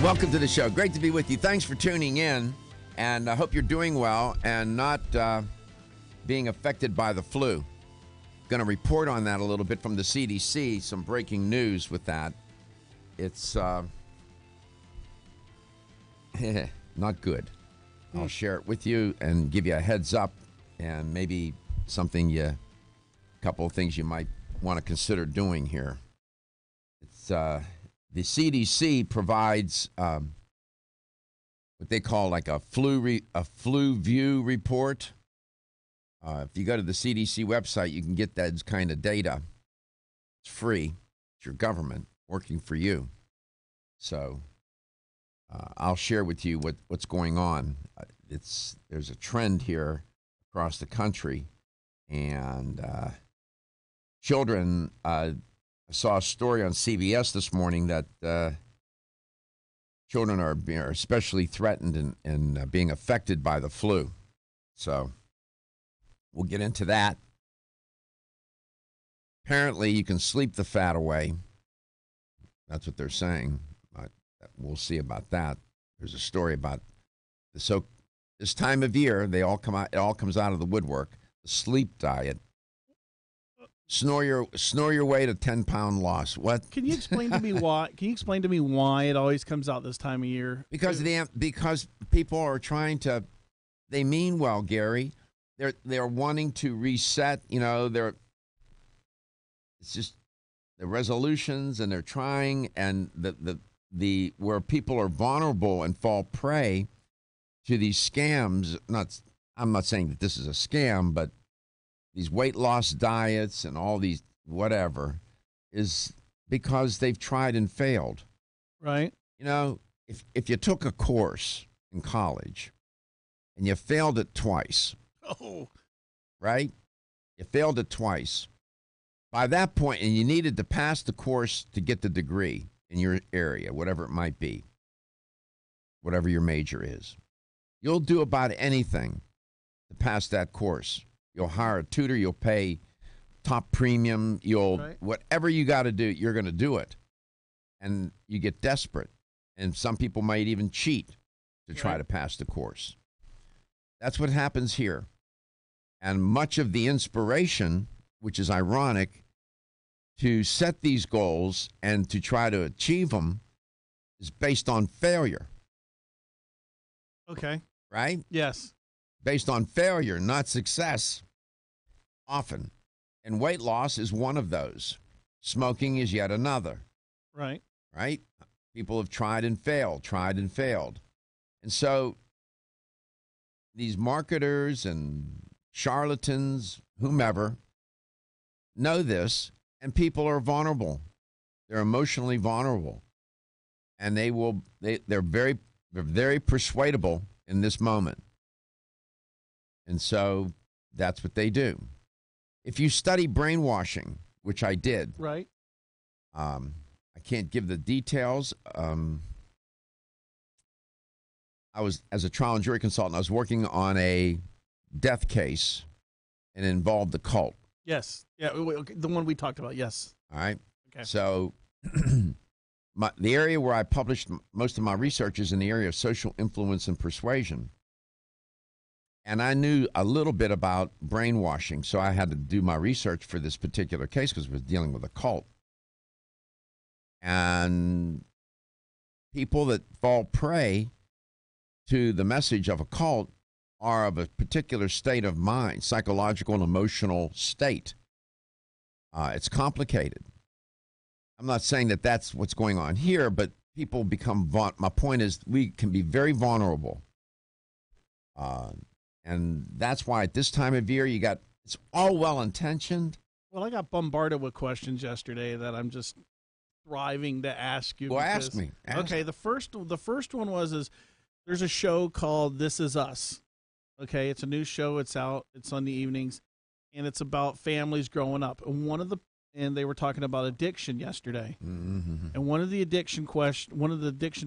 Welcome to the show. Great to be with you. Thanks for tuning in, and I hope you're doing well and not being affected by the flu. Going to report on that a little bit from the CDC, some breaking news with that. It's not good. I'll share it with you and give you a heads up and maybe a couple of things you might want to consider doing here. It's the CDC provides what they call like a flu view report. If you go to the CDC website, you can get that kind of data. It's free. It's your government working for you. So I'll share with you what's going on. There's a trend here across the country, and children. I saw a story on CBS this morning that children are especially threatened and being affected by the flu. So we'll get into that. Apparently, you can sleep the fat away. That's what they're saying. We'll see about that. There's a story about this time of year. It all comes out of the woodwork. The sleep diet. Snore your way to 10-pound loss. What? Can you explain to me why? Can you explain to me why it always comes out this time of year? Because people are trying to. They mean well, Gary. They're wanting to reset. It's just the resolutions, and they're trying, and the where people are vulnerable and fall prey to these scams. I'm not saying that this is a scam, but these weight loss diets and all these whatever is because they've tried and failed. Right. If you took a course in college and you failed it twice. Oh. Right? You failed it twice. By that point, and you needed to pass the course to get the degree in your area, whatever it might be, whatever your major is. You'll do about anything to pass that course. You'll hire a tutor. You'll pay top premium. Whatever you got to do, you're going to do it. And you get desperate. And some people might even cheat to try to pass the course. That's what happens here. And much of the inspiration, which is ironic, to set these goals and to try to achieve them is based on failure. Okay. Right? Yes. Based on failure, not success, often. And weight loss is one of those. Smoking is yet another. Right. Right? People have tried and failed. And so these marketers and charlatans, whomever, know this, and people are vulnerable. They're emotionally vulnerable. And they're very persuadable in this moment. And so that's what they do. If you study brainwashing, which I did, right? I can't give the details. I was, as a trial and jury consultant, I was working on a death case, and it involved the cult. Yes, yeah, the one we talked about. Yes. All right. Okay. So, the area where I published most of my research is in the area of social influence and persuasion. And I knew a little bit about brainwashing, so I had to do my research for this particular case because we were dealing with a cult. And people that fall prey to the message of a cult are of a particular state of mind, psychological and emotional state. It's complicated. I'm not saying that that's what's going on here, but people become, my point is we can be very vulnerable. And that's why at this time of year, it's all well-intentioned. Well, I got bombarded with questions yesterday that I'm just thriving to ask you. Well, ask me. Okay, the first one was there's a show called This Is Us. Okay, it's a new show. It's out. It's on the evenings, and it's about families growing up. And they were talking about addiction yesterday. Mm-hmm. And one of the addiction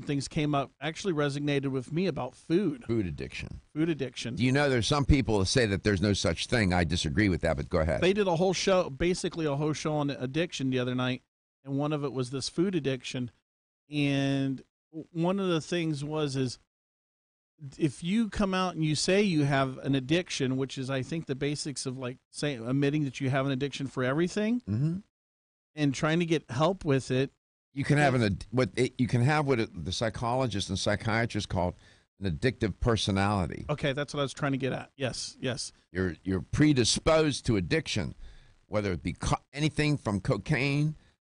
things came up, actually resonated with me about food. Food addiction. Do you know there's some people that say that there's no such thing? I disagree with that, but go ahead. They did a whole show on addiction the other night, and one of it was this food addiction. And one of the things is if you come out and you say you have an addiction, which is, I think, the basics of like saying, admitting that you have an addiction for everything, and trying to get help with it. You can have what the psychologists and psychiatrists call an addictive personality. Okay, that's what I was trying to get at. Yes. You're predisposed to addiction, whether it be anything from cocaine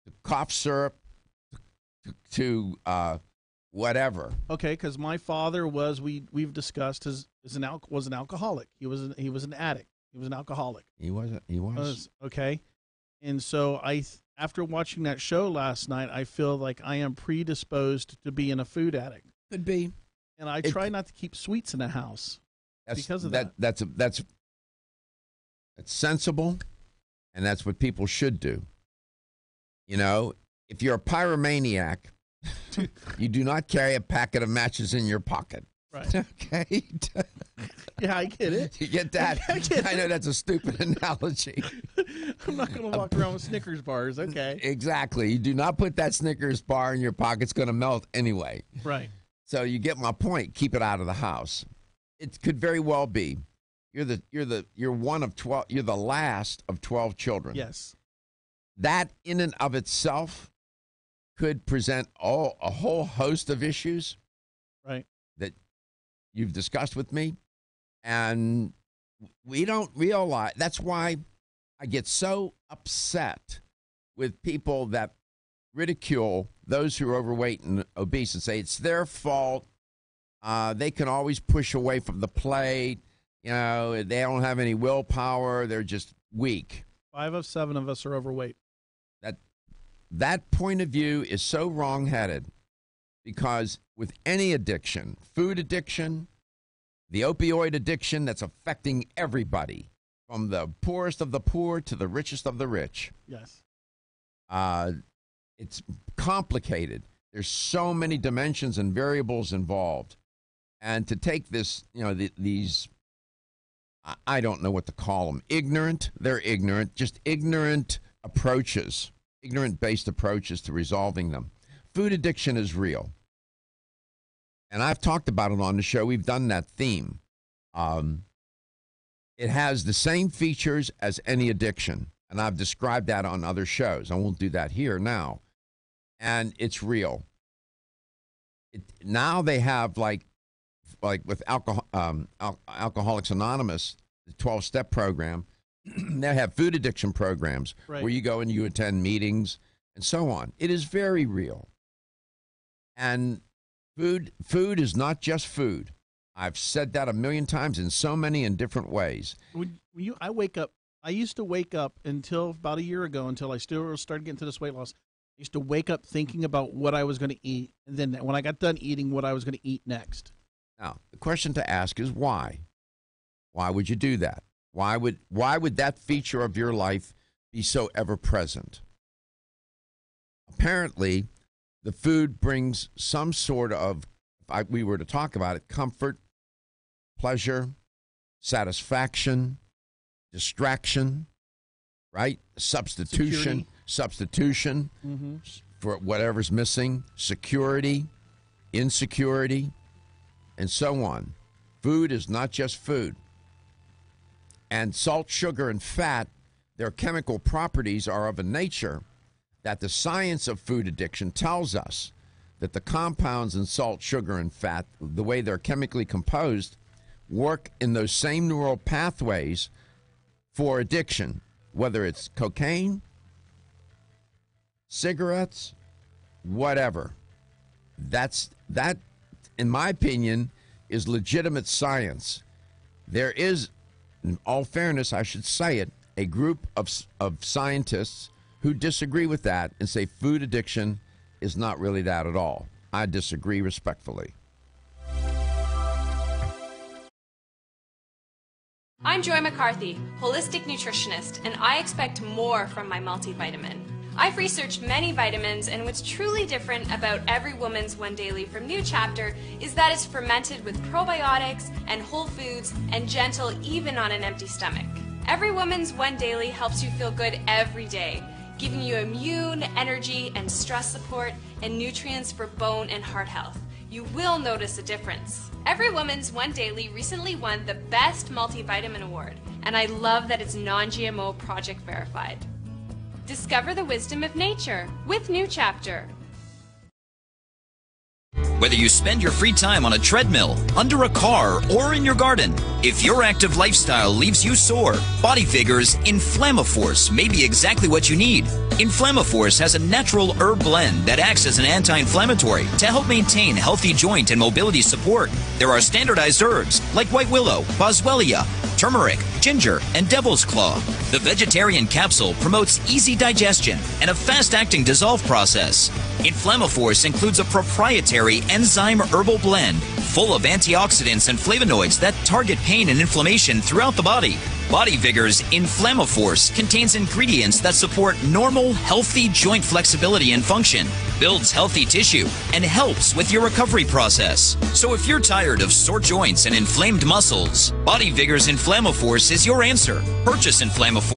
to cough syrup to whatever. Okay, because my father was, we've discussed, was an alcoholic. He was an addict. He was an alcoholic. He was. Okay, and so after watching that show last night, I feel like I am predisposed to being a food addict. Could be. And I try not to keep sweets in the house because of that. That's sensible, and that's what people should do. You know, if you're a pyromaniac, you do not carry a packet of matches in your pocket. Right. Okay. Yeah, I get it. You get that? I know that's a stupid analogy. I'm not going to walk around with Snickers bars. Okay. Exactly. You do not put that Snickers bar in your pocket. It's going to melt anyway. Right. So you get my point. Keep it out of the house. It could very well be you're one of 12. You're the last of 12 children. Yes. That in and of itself could present a whole host of issues. Right. That you've discussed with me, and we don't realize. That's why I get so upset with people that ridicule those who are overweight and obese and say it's their fault. They can always push away from the plate. You know, they don't have any willpower. They're just weak. 5 of 7 of us are overweight. That point of view is so wrong-headed, because with any addiction, food addiction, the opioid addiction that's affecting everybody, from the poorest of the poor to the richest of the rich. Yes. It's complicated. There's so many dimensions and variables involved. And to take this, you know, these, I don't know what to call them, they're ignorant, just ignorant approaches, ignorant-based approaches to resolving them. Food addiction is real. And I've talked about it on the show. We've done that theme. It has the same features as any addiction. And I've described that on other shows. I won't do that here now. And it's real. Now they have, like with Alcoholics Anonymous, the 12-step program, they have food addiction programs where you go and you attend meetings and so on. It is very real. And food is not just food. I've said that a million times in so many and different ways. I used to wake up until about a year ago, until I still started getting to this weight loss. I used to wake up thinking about what I was going to eat, and then when I got done eating, what I was going to eat next. Now, the question to ask is why? Why would you do that? Why would that feature of your life be so ever present? Apparently, the food brings some sort of, if we were to talk about it, comfort, pleasure, satisfaction, distraction, right? Substitution for whatever's missing, security, insecurity, and so on. Food is not just food. And salt, sugar, and fat, their chemical properties are of a nature that the science of food addiction tells us that the compounds in salt, sugar, and fat, the way they're chemically composed, work in those same neural pathways for addiction, whether it's cocaine, cigarettes, whatever. That, in my opinion, is legitimate science. There is, in all fairness, I should say it, a group of scientists who disagree with that and say food addiction is not really that at all. I disagree respectfully. I'm Joy McCarthy, holistic nutritionist, and I expect more from my multivitamin. I've researched many vitamins, and what's truly different about Every Woman's One Daily from New Chapter is that it's fermented with probiotics and whole foods and gentle even on an empty stomach. Every Woman's One Daily helps you feel good every day. giving you immune, energy, and stress support, and nutrients for bone and heart health. You will notice a difference. Every Woman's One Daily recently won the Best Multivitamin Award, and I love that it's non-GMO project verified. Discover the wisdom of nature with New Chapter. Whether you spend your free time on a treadmill, under a car, or in your garden, if your active lifestyle leaves you sore, Body Vigor's Inflammaforce may be exactly what you need. Inflammaforce has a natural herb blend that acts as an anti-inflammatory to help maintain healthy joint and mobility support. There are standardized herbs like white willow, boswellia, turmeric, ginger, and devil's claw. The vegetarian capsule promotes easy digestion and a fast-acting dissolve process. Inflammaforce includes a proprietary enzyme herbal blend full of antioxidants and flavonoids that target pain and inflammation throughout the body. Body Vigor's Inflammaforce contains ingredients that support normal, healthy joint flexibility and function, builds healthy tissue, and helps with your recovery process. So if you're tired of sore joints and inflamed muscles, Body Vigor's Inflammaforce is your answer. Purchase Inflammaforce.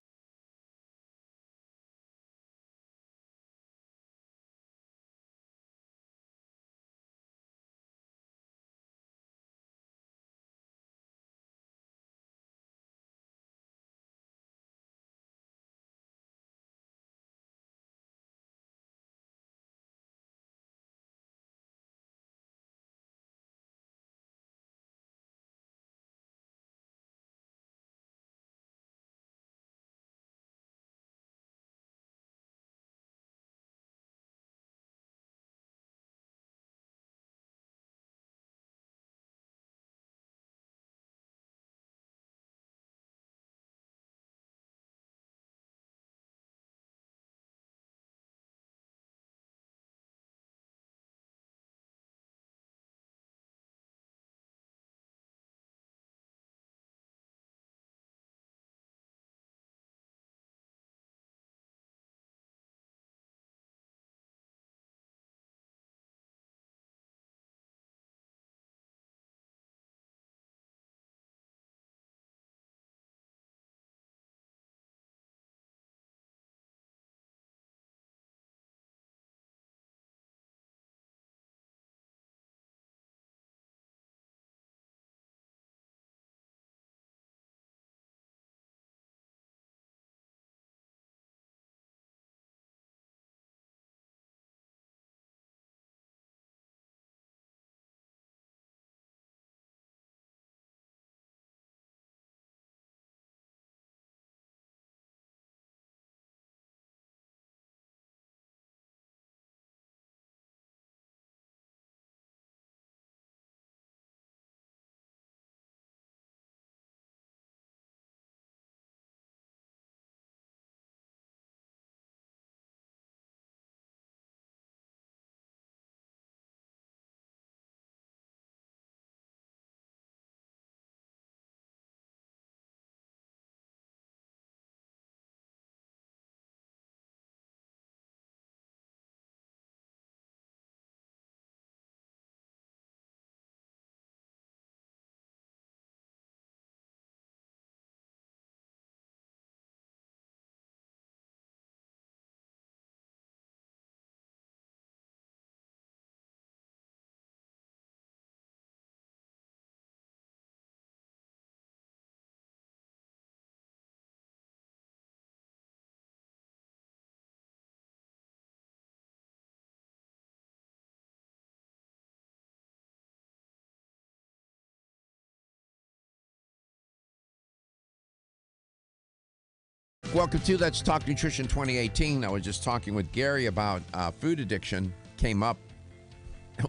Welcome to Let's Talk Nutrition 2018. I was just talking with Gary about food addiction. Came up.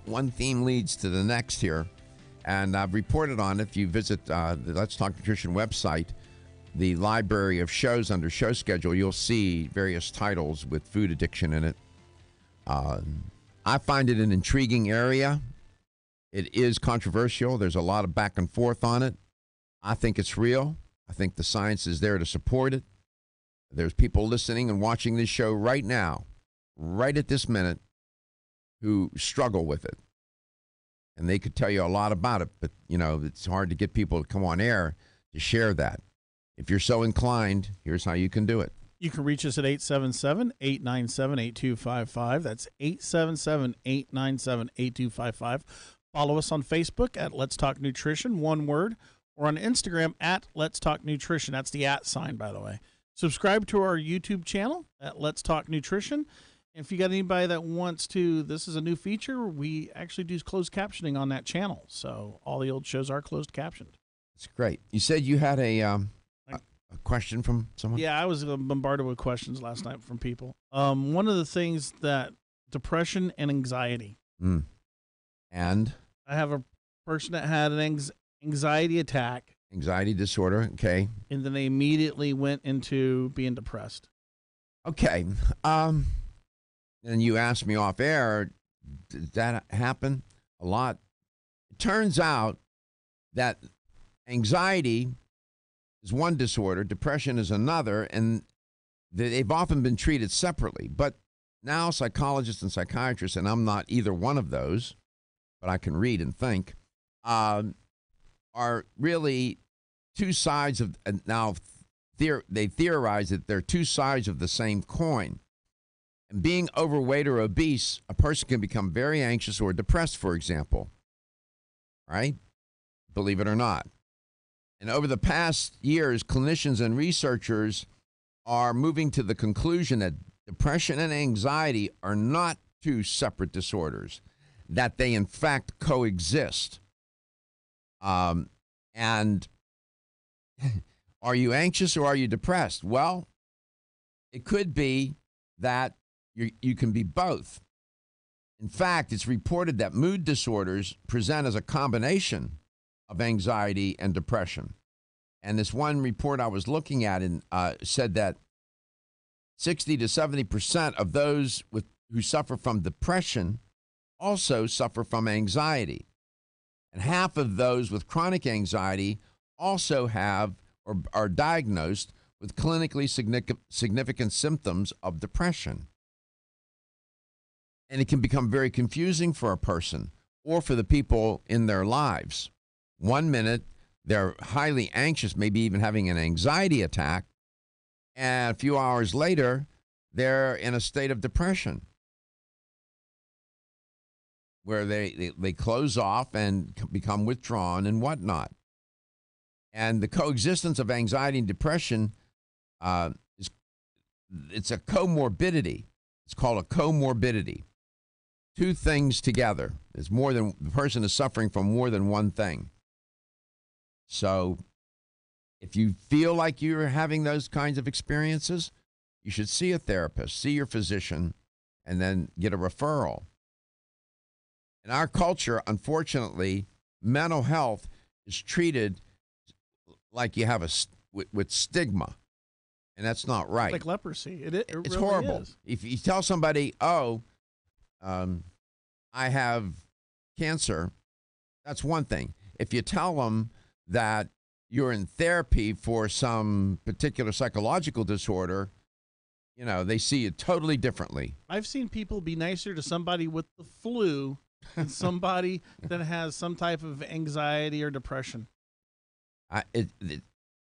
One theme leads to the next here. And I've reported on it. If you visit the Let's Talk Nutrition website, the library of shows under show schedule, you'll see various titles with food addiction in it. I find it an intriguing area. It is controversial. There's a lot of back and forth on it. I think it's real. I think the science is there to support it. There's people listening and watching this show right now, right at this minute, who struggle with it. And they could tell you a lot about it, but, you know, it's hard to get people to come on air to share that. If you're so inclined, here's how you can do it. You can reach us at 877-897-8255. That's 877-897-8255. Follow us on Facebook at Let's Talk Nutrition, one word, or on Instagram at Let's Talk Nutrition. That's the @ sign, by the way. Subscribe to our YouTube channel at Let's Talk Nutrition. And if you got anybody that wants to, this is a new feature. We actually do closed captioning on that channel. So all the old shows are closed captioned. That's great. You said you had a question from someone? Yeah, I was bombarded with questions last night from people. One of the things that depression and anxiety. And? I have a person that had an anxiety attack. Anxiety disorder, okay. And then they immediately went into being depressed. Okay. And you asked me off air, did that happen? A lot. It turns out that anxiety is one disorder, depression is another, and they've often been treated separately. But now psychologists and psychiatrists, and I'm not either one of those, but I can read and think, are really two sides of, now they theorize that they're two sides of the same coin. And being overweight or obese, a person can become very anxious or depressed, for example. Right? Believe it or not. And over the past years, clinicians and researchers are moving to the conclusion that depression and anxiety are not two separate disorders, that they in fact coexist. And are you anxious or are you depressed? Well, it could be that you can be both. In fact, it's reported that mood disorders present as a combination of anxiety and depression. And this one report I was looking at said that 60 to 70% of those who suffer from depression also suffer from anxiety. And half of those with chronic anxiety also have or are diagnosed with clinically significant symptoms of depression. And it can become very confusing for a person or for the people in their lives. 1 minute, they're highly anxious, maybe even having an anxiety attack, and a few hours later, they're in a state of depression where they close off and become withdrawn and whatnot. And the coexistence of anxiety and depression it's a comorbidity. It's called a comorbidity. Two things together. It's more than, the person is suffering from more than one thing. So if you feel like you're having those kinds of experiences, you should see a therapist, see your physician, and then get a referral. In our culture, unfortunately, mental health is treated like you have with stigma, and that's not right. Like leprosy. It's It's really horrible. is. If you tell somebody, I have cancer, that's one thing. If you tell them that you're in therapy for some particular psychological disorder, you know, they see it totally differently. I've seen people be nicer to somebody with the flu than somebody that has some type of anxiety or depression. I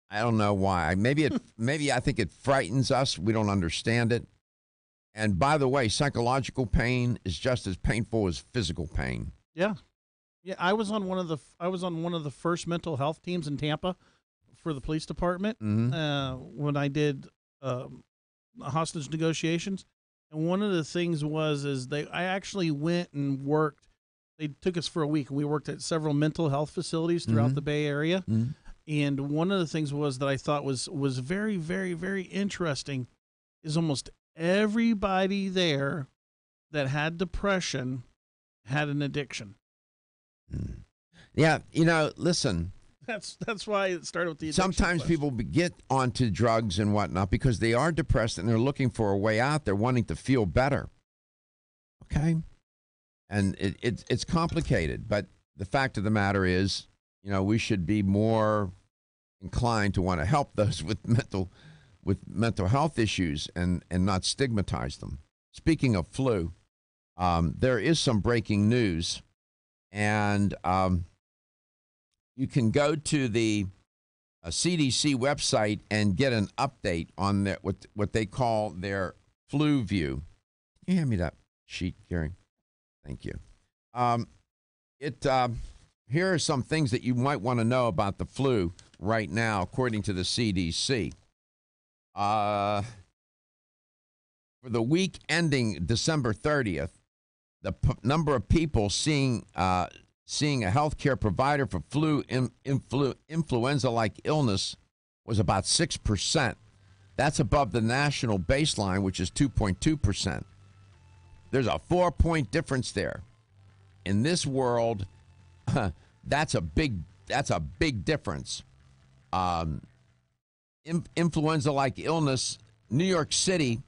don't know why. Maybe I think it frightens us. We don't understand it. And by the way, psychological pain is just as painful as physical pain. Yeah. Yeah, I was on one of the first mental health teams in Tampa for the police department when I did hostage negotiations. And one of the things I actually went and worked. They took us for a week, and we worked at several mental health facilities throughout the Bay Area. Mm-hmm. And one of the things was that I thought was very, very, very interesting is almost everybody there that had depression had an addiction. Yeah, you know, listen. That's why it started with the addiction Sometimes question. people get onto drugs and whatnot because they are depressed and they're looking for a way out. They're wanting to feel better. Okay? And it's complicated, but the fact of the matter is, you know, we should be more inclined to want to help those with mental health issues and not stigmatize them. Speaking of flu, there is some breaking news, and you can go to the CDC website and get an update on what they call their flu view. Can you hand me that sheet, Gary? Thank you. Here are some things that you might want to know about the flu right now, according to the CDC. For the week ending December 30th, the number of people seeing a healthcare provider for influenza-like illness was about 6%. That's above the national baseline, which is 2.2%. There's a 4-point difference there. In this world, that's a big difference. Influenza-like illness, New York City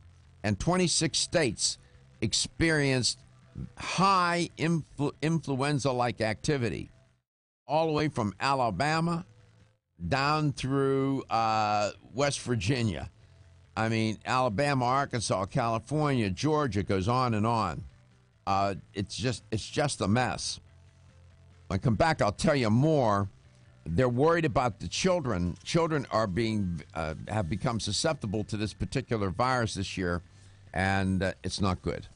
and 26 states experienced high influenza-like activity, all the way from Alabama down through West Virginia. I mean, Alabama, Arkansas, California, Georgia, goes on and on. It's just a mess. When I come back, I'll tell you more. They're worried about the children. Children are have become susceptible to this particular virus this year, and it's not good.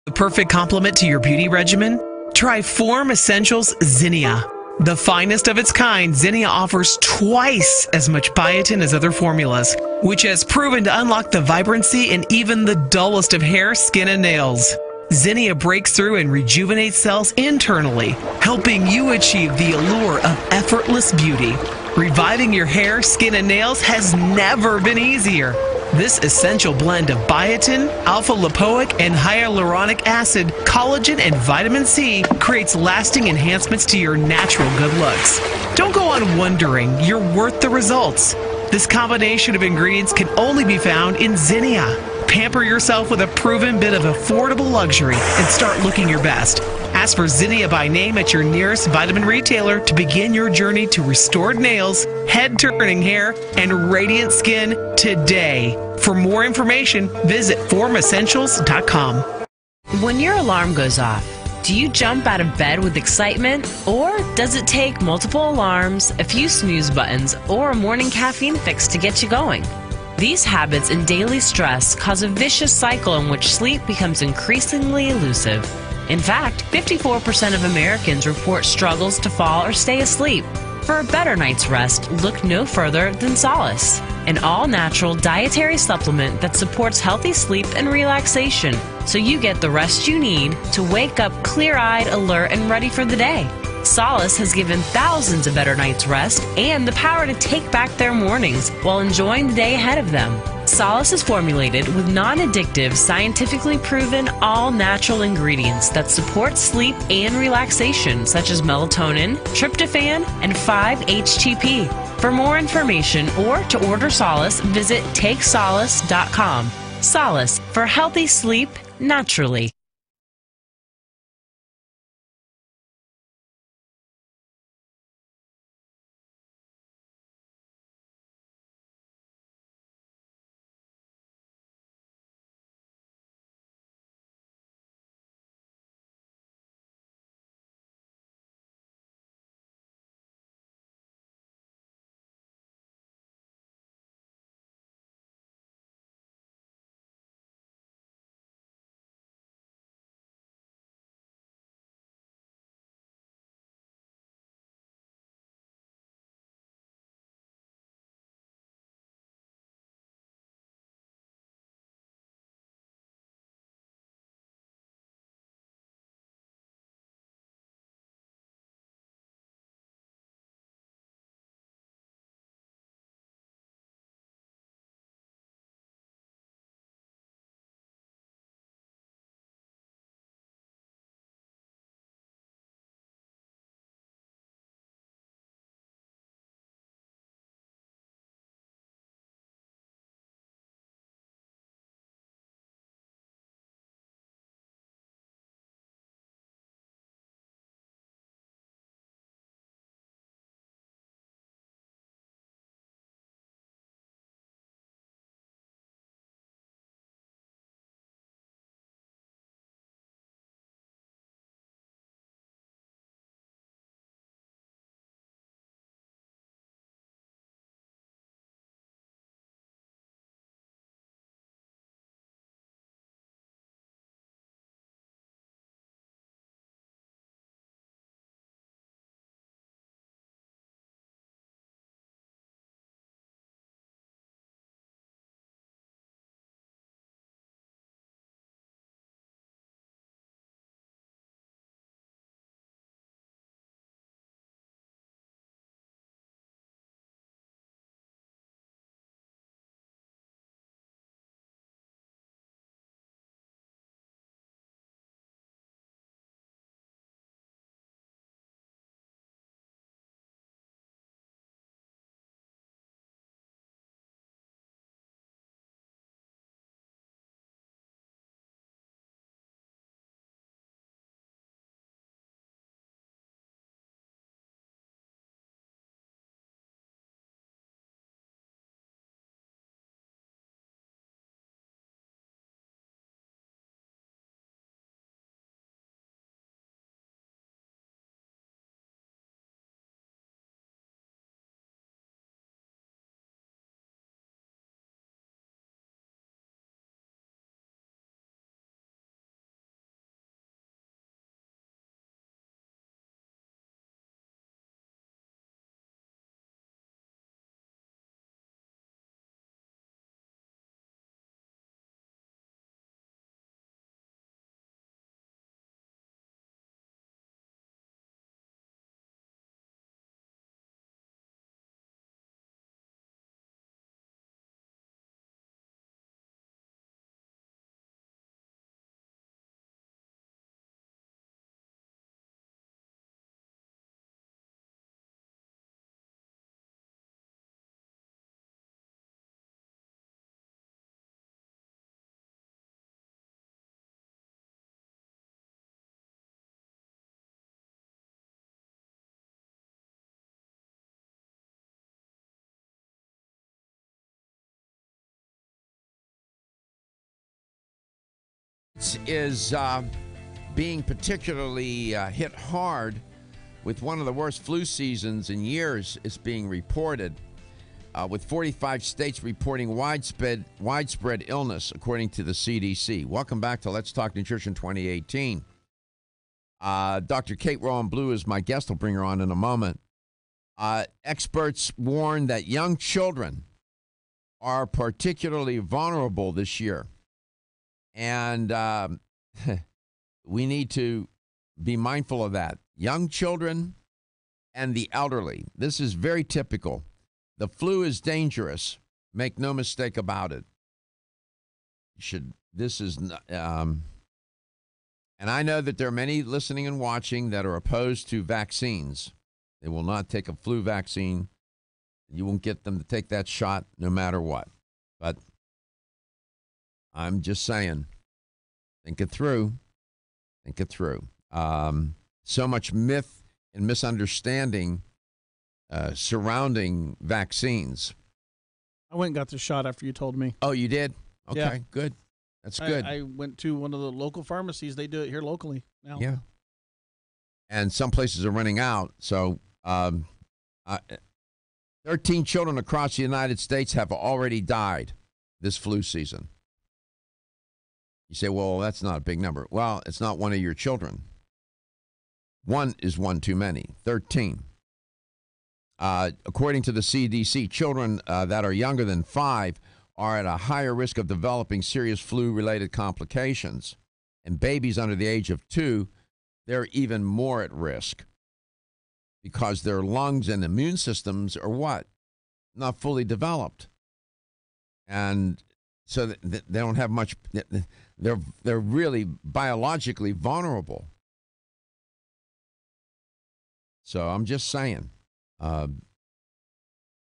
The perfect complement to your beauty regimen? Try Form Essentials Zinnia. The finest of its kind, Zinnia offers twice as much biotin as other formulas, which has proven to unlock the vibrancy in even the dullest of hair, skin, and nails. Zinnia breaks through and rejuvenates cells internally, helping you achieve the allure of effortless beauty. Reviving your hair, skin, and nails has never been easier. This essential blend of biotin, alpha-lipoic, and hyaluronic acid, collagen, and vitamin C creates lasting enhancements to your natural good looks. Don't go on wondering. You're worth the results. This combination of ingredients can only be found in Zinnia. Pamper yourself with a proven bit of affordable luxury and start looking your best. Ask for Zinnia by name at your nearest vitamin retailer to begin your journey to restored nails, head-turning hair, and radiant skin today. For more information, visit formessentials.com. When your alarm goes off, do you jump out of bed with excitement? Or does it take multiple alarms, a few snooze buttons, or a morning caffeine fix to get you going? These habits and daily stress cause a vicious cycle in which sleep becomes increasingly elusive. In fact, 54% of Americans report struggles to fall or stay asleep. For a better night's rest, look no further than Solace, an all-natural dietary supplement that supports healthy sleep and relaxation, so you get the rest you need to wake up clear-eyed, alert, and ready for the day. Solace has given thousands a better night's rest and the power to take back their mornings while enjoying the day ahead of them. Solace is formulated with non-addictive, scientifically proven, all-natural ingredients that support sleep and relaxation, such as melatonin, tryptophan, and 5-HTP. For more information or to order Solace, visit TakeSolace.com. Solace, for healthy sleep naturally. is being particularly hit hard with one of the worst flu seasons in years, is being reported, with 45 states reporting widespread illness, according to the CDC. Welcome back to Let's Talk Nutrition 2018. Dr. Kate Rowan Blue is my guest. I'll bring her on in a moment. Experts warn that young children are particularly vulnerable this year. And we need to be mindful of that. Young children and the elderly. This is very typical. The flu is dangerous. Make no mistake about it. And I know that there are many listening and watching that are opposed to vaccines. They will not take a flu vaccine. You won't get them to take that shot no matter what. But I'm just saying, think it through. Think it through. So much myth and misunderstanding surrounding vaccines. I went and got the shot after you told me. Oh, you did? Okay, Yeah. good. That's good. I went to one of the local pharmacies. They do it here locally now. Yeah. And some places are running out. So 13 children across the United States have already died this flu season. You say, well, that's not a big number. Well, it's not one of your children. One is one too many. 13. According to the CDC, children that are younger than 5 are at a higher risk of developing serious flu-related complications. And babies under the age of 2, they're even more at risk because their lungs and immune systems are what? Not fully developed. And so they don't have much, they're really biologically vulnerable. So I'm just saying, the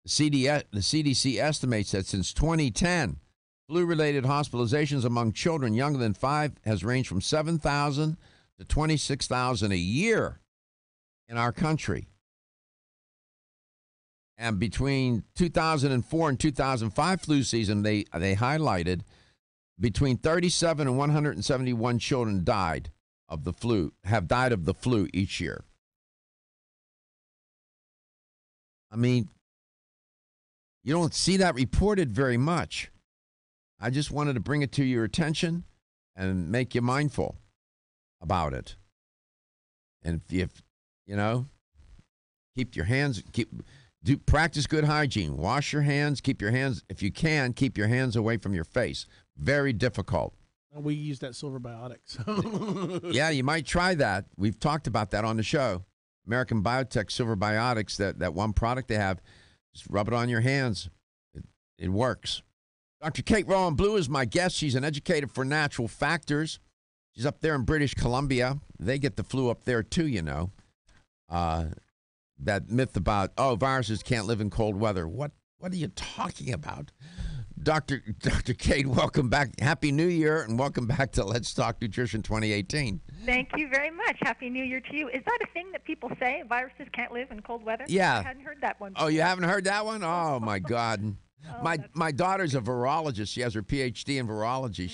CDC estimates that since 2010, flu-related hospitalizations among children younger than 5 has ranged from 7,000 to 26,000 a year in our country. And between 2004 and 2005 flu season, they highlighted between 37 and 171 children have died of the flu each year. I mean, you don't see that reported very much. I just wanted to bring it to your attention and make you mindful about it. And if keep your hands, practice good hygiene. Wash your hands. Keep your hands, if you can, keep your hands away from your face. Very difficult. We use that Silver Biotic. So. Yeah, you might try that. We've talked about that on the show. American Biotech Silver Biotics, that one product they have, just rub it on your hands. It works. Dr. Kate Rowan Blue is my guest. She's an educator for Natural Factors. She's up there in British Columbia. They get the flu up there too, you know. That myth about, viruses can't live in cold weather. What are you talking about? Dr. Kate, welcome back. Happy New Year, and welcome back to Let's Talk Nutrition 2018. Thank you very much. Happy New Year to you. Is that a thing that people say? Viruses can't live in cold weather? Yeah. I hadn't heard that one before. Oh, you haven't heard that one? Oh, my God. My daughter's a virologist. She has her PhD in virology.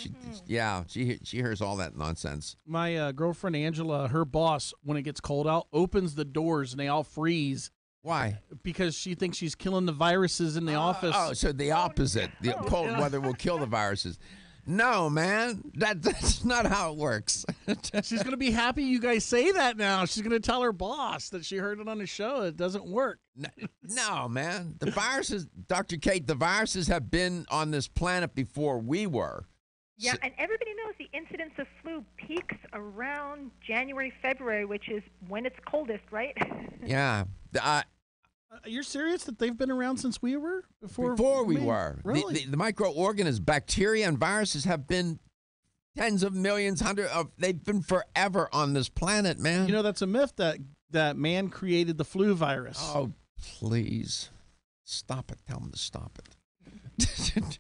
She hears all that nonsense. My girlfriend Angela, her boss, when it gets cold out, opens the doors and they all freeze. Why? Because she thinks she's killing the viruses in the office. Oh, so the opposite. The cold weather will kill the viruses. No, man. That's not how it works. She's going to be happy you guys say that now. She's going to tell her boss that she heard it on the show. It doesn't work. No, man. The viruses, Dr. Kate, the viruses have been on this planet before we were. Yeah, and everybody knows the incidence of flu peaks around January, February, which is when it's coldest, right? Yeah. You're serious that they've been around since we were? Before we were. Really? The microorganisms, bacteria and viruses have been tens of millions, they've been forever on this planet, man. You know, that's a myth that man created the flu virus. Oh, please. Stop it. Tell them to stop it.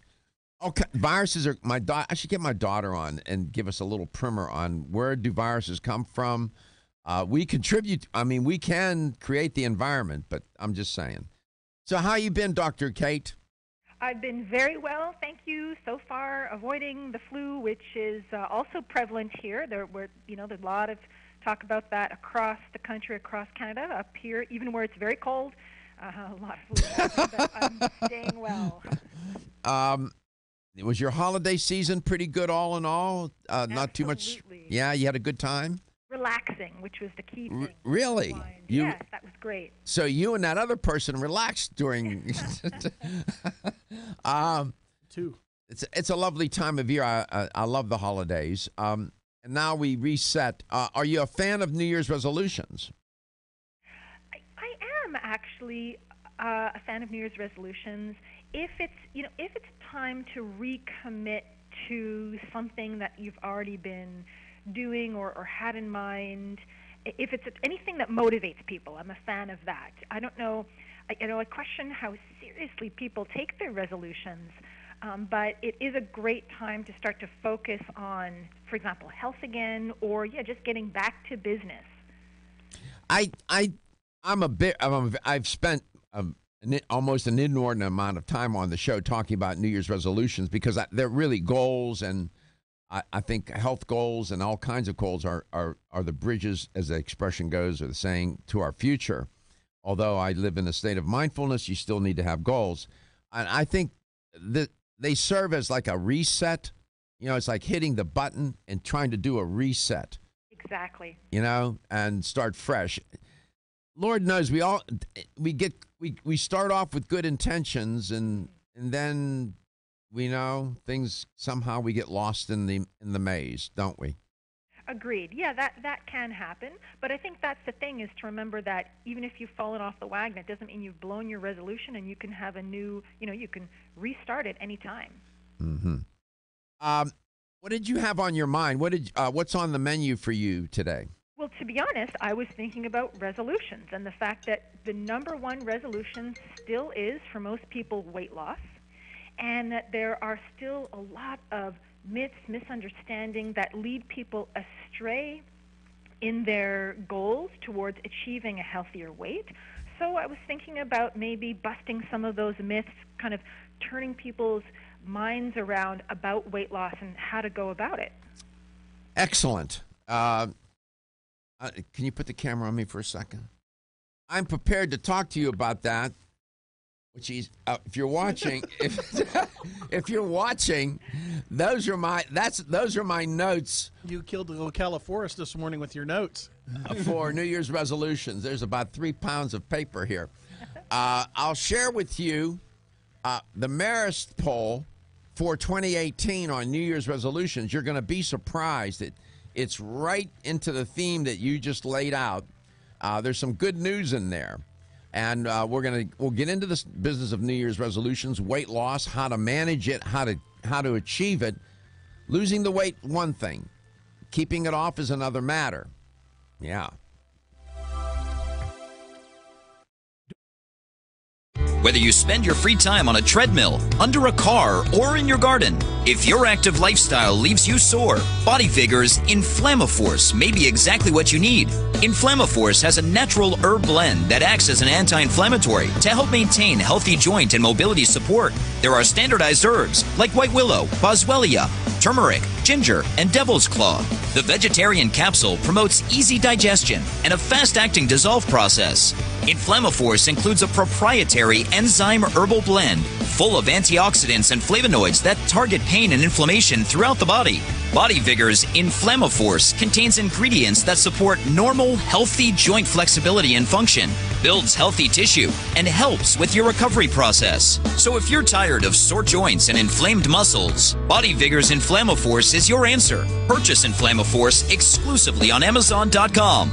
Okay, viruses are, I should get my daughter on and give us a little primer on where do viruses come from. We contribute, we can create the environment, but I'm just saying. So how you been, Dr. Kate? I've been very well, thank you. So far, avoiding the flu, which is also prevalent here. There's a lot of talk about that across the country, across Canada. Up here, even where it's very cold, a lot of flu happening, but I'm staying well. Was your holiday season pretty good all in all? Not too much. Absolutely. Yeah, you had a good time? Relaxing, which was the key thing. Really? Yes, that was great. So you and that other person relaxed during. Two. It's a lovely time of year. I love the holidays. And now we reset. Are you a fan of New Year's resolutions? I am actually a fan of New Year's resolutions. If it's time to recommit to something that you've already been doing or had in mind, if it's anything that motivates people, I'm a fan of that. I don't know, I question how seriously people take their resolutions, but it is a great time to start to focus on, for example, health again, or just getting back to business. I've spent almost an inordinate amount of time on the show talking about New Year's resolutions because they're really goals, and I think health goals and all kinds of goals are the bridges, as the expression goes, or the saying, to our future. Although I live in a state of mindfulness, you still need to have goals. And I think that they serve as like a reset. It's like hitting the button and trying to do a reset. Exactly. And start fresh. Lord knows we start off with good intentions, and then we know things, somehow we get lost in the maze, don't we? Agreed. Yeah, that can happen. But I think that's the thing, is to remember that even if you've fallen off the wagon, it doesn't mean you've blown your resolution, and you can have a new, you can restart it any time. Mm-hmm. What did you have on your mind? What's on the menu for you today? Well, to be honest, I was thinking about resolutions, and the fact that the number one resolution still is, for most people, weight loss, and that there are still a lot of myths, misunderstanding that lead people astray in their goals towards achieving a healthier weight. So I was thinking about maybe busting some of those myths, kind of turning people's minds around about weight loss and how to go about it. Excellent. Can you put the camera on me for a second? I'm prepared to talk to you about that. Which is, if you're watching, if you're watching, those are my notes. You killed the Ocala forest this morning with your notes for New Year's resolutions. There's about 3 pounds of paper here. I'll share with you the Marist poll for 2018 on New Year's resolutions. You're going to be surprised. It's right into the theme that you just laid out. There's some good news in there. And we'll get into this business of New Year's resolutions, weight loss, how to manage it, how to achieve it. Losing the weight, one thing. Keeping it off is another matter. Yeah. Whether you spend your free time on a treadmill, under a car, or in your garden, if your active lifestyle leaves you sore, Body Vigor's Inflammaforce may be exactly what you need. Inflammaforce has a natural herb blend that acts as an anti-inflammatory to help maintain healthy joint and mobility support. There are standardized herbs like white willow, boswellia, turmeric, ginger, and devil's claw. The vegetarian capsule promotes easy digestion and a fast-acting dissolve process. Inflammaforce includes a proprietary enzyme herbal blend full of antioxidants and flavonoids that target pain and inflammation throughout the body. Body Vigor's Inflammaforce contains ingredients that support normal, healthy joint flexibility and function, builds healthy tissue, and helps with your recovery process. So if you're tired of sore joints and inflamed muscles, Body Vigor's Inflammaforce is your answer. Purchase Inflammaforce exclusively on Amazon.com.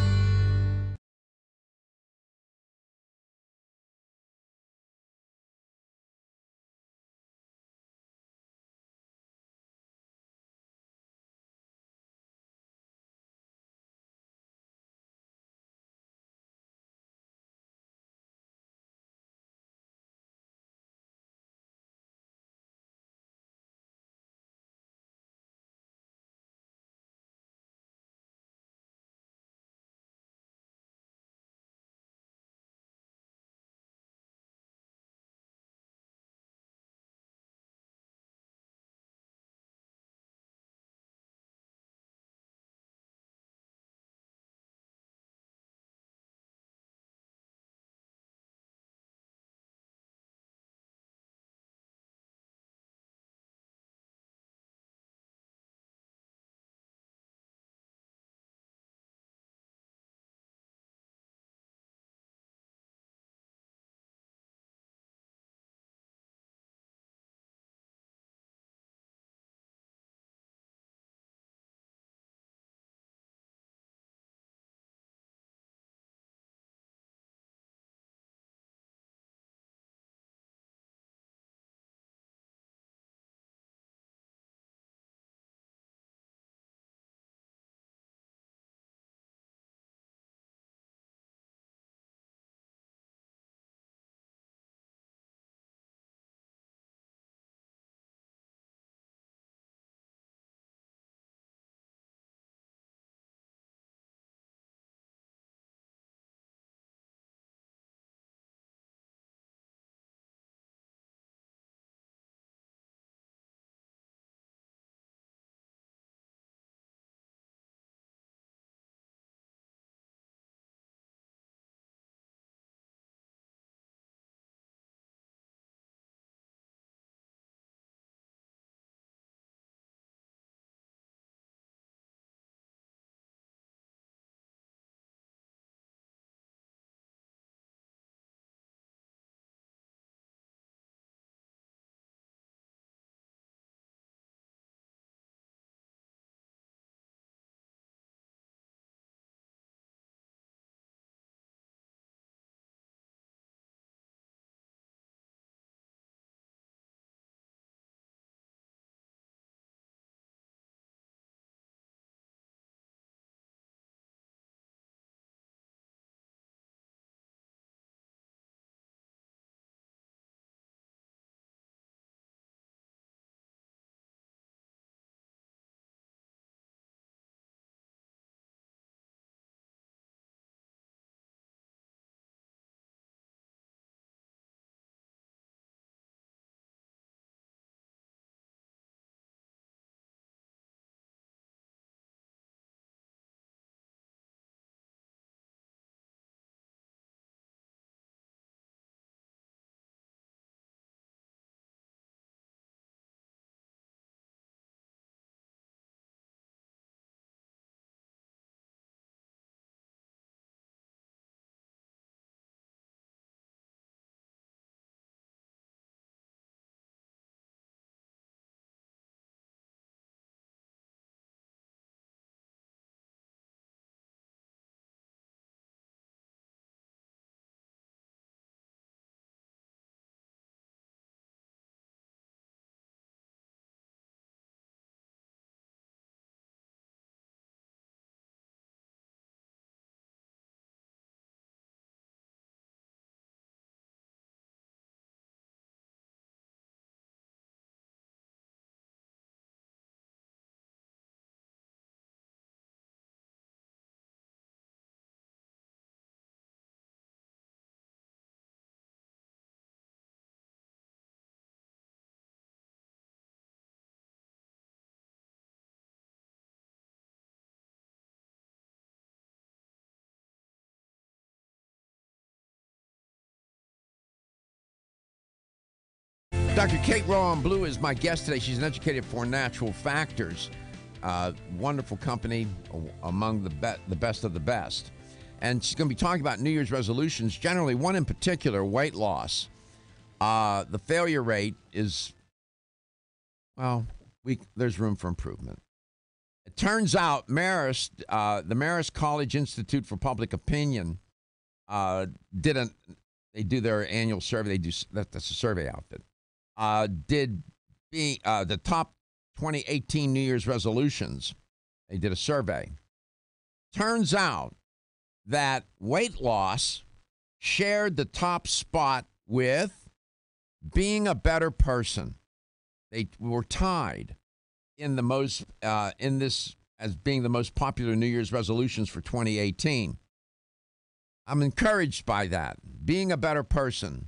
Dr. Kate Rowan Blue is my guest today. She's an educator for Natural Factors. Wonderful company, among the best of the best. And she's going to be talking about New Year's resolutions, generally, one in particular, weight loss. The failure rate is, well, there's room for improvement. It turns out Marist, the Marist College Institute for Public Opinion, they do their annual survey. That's a survey outfit. The top 2018 New Year's resolutions. They did a survey. Turns out that weight loss shared the top spot with being a better person. They were tied in the most in this as being the most popular New Year's resolutions for 2018. I'm encouraged by that. Being a better person.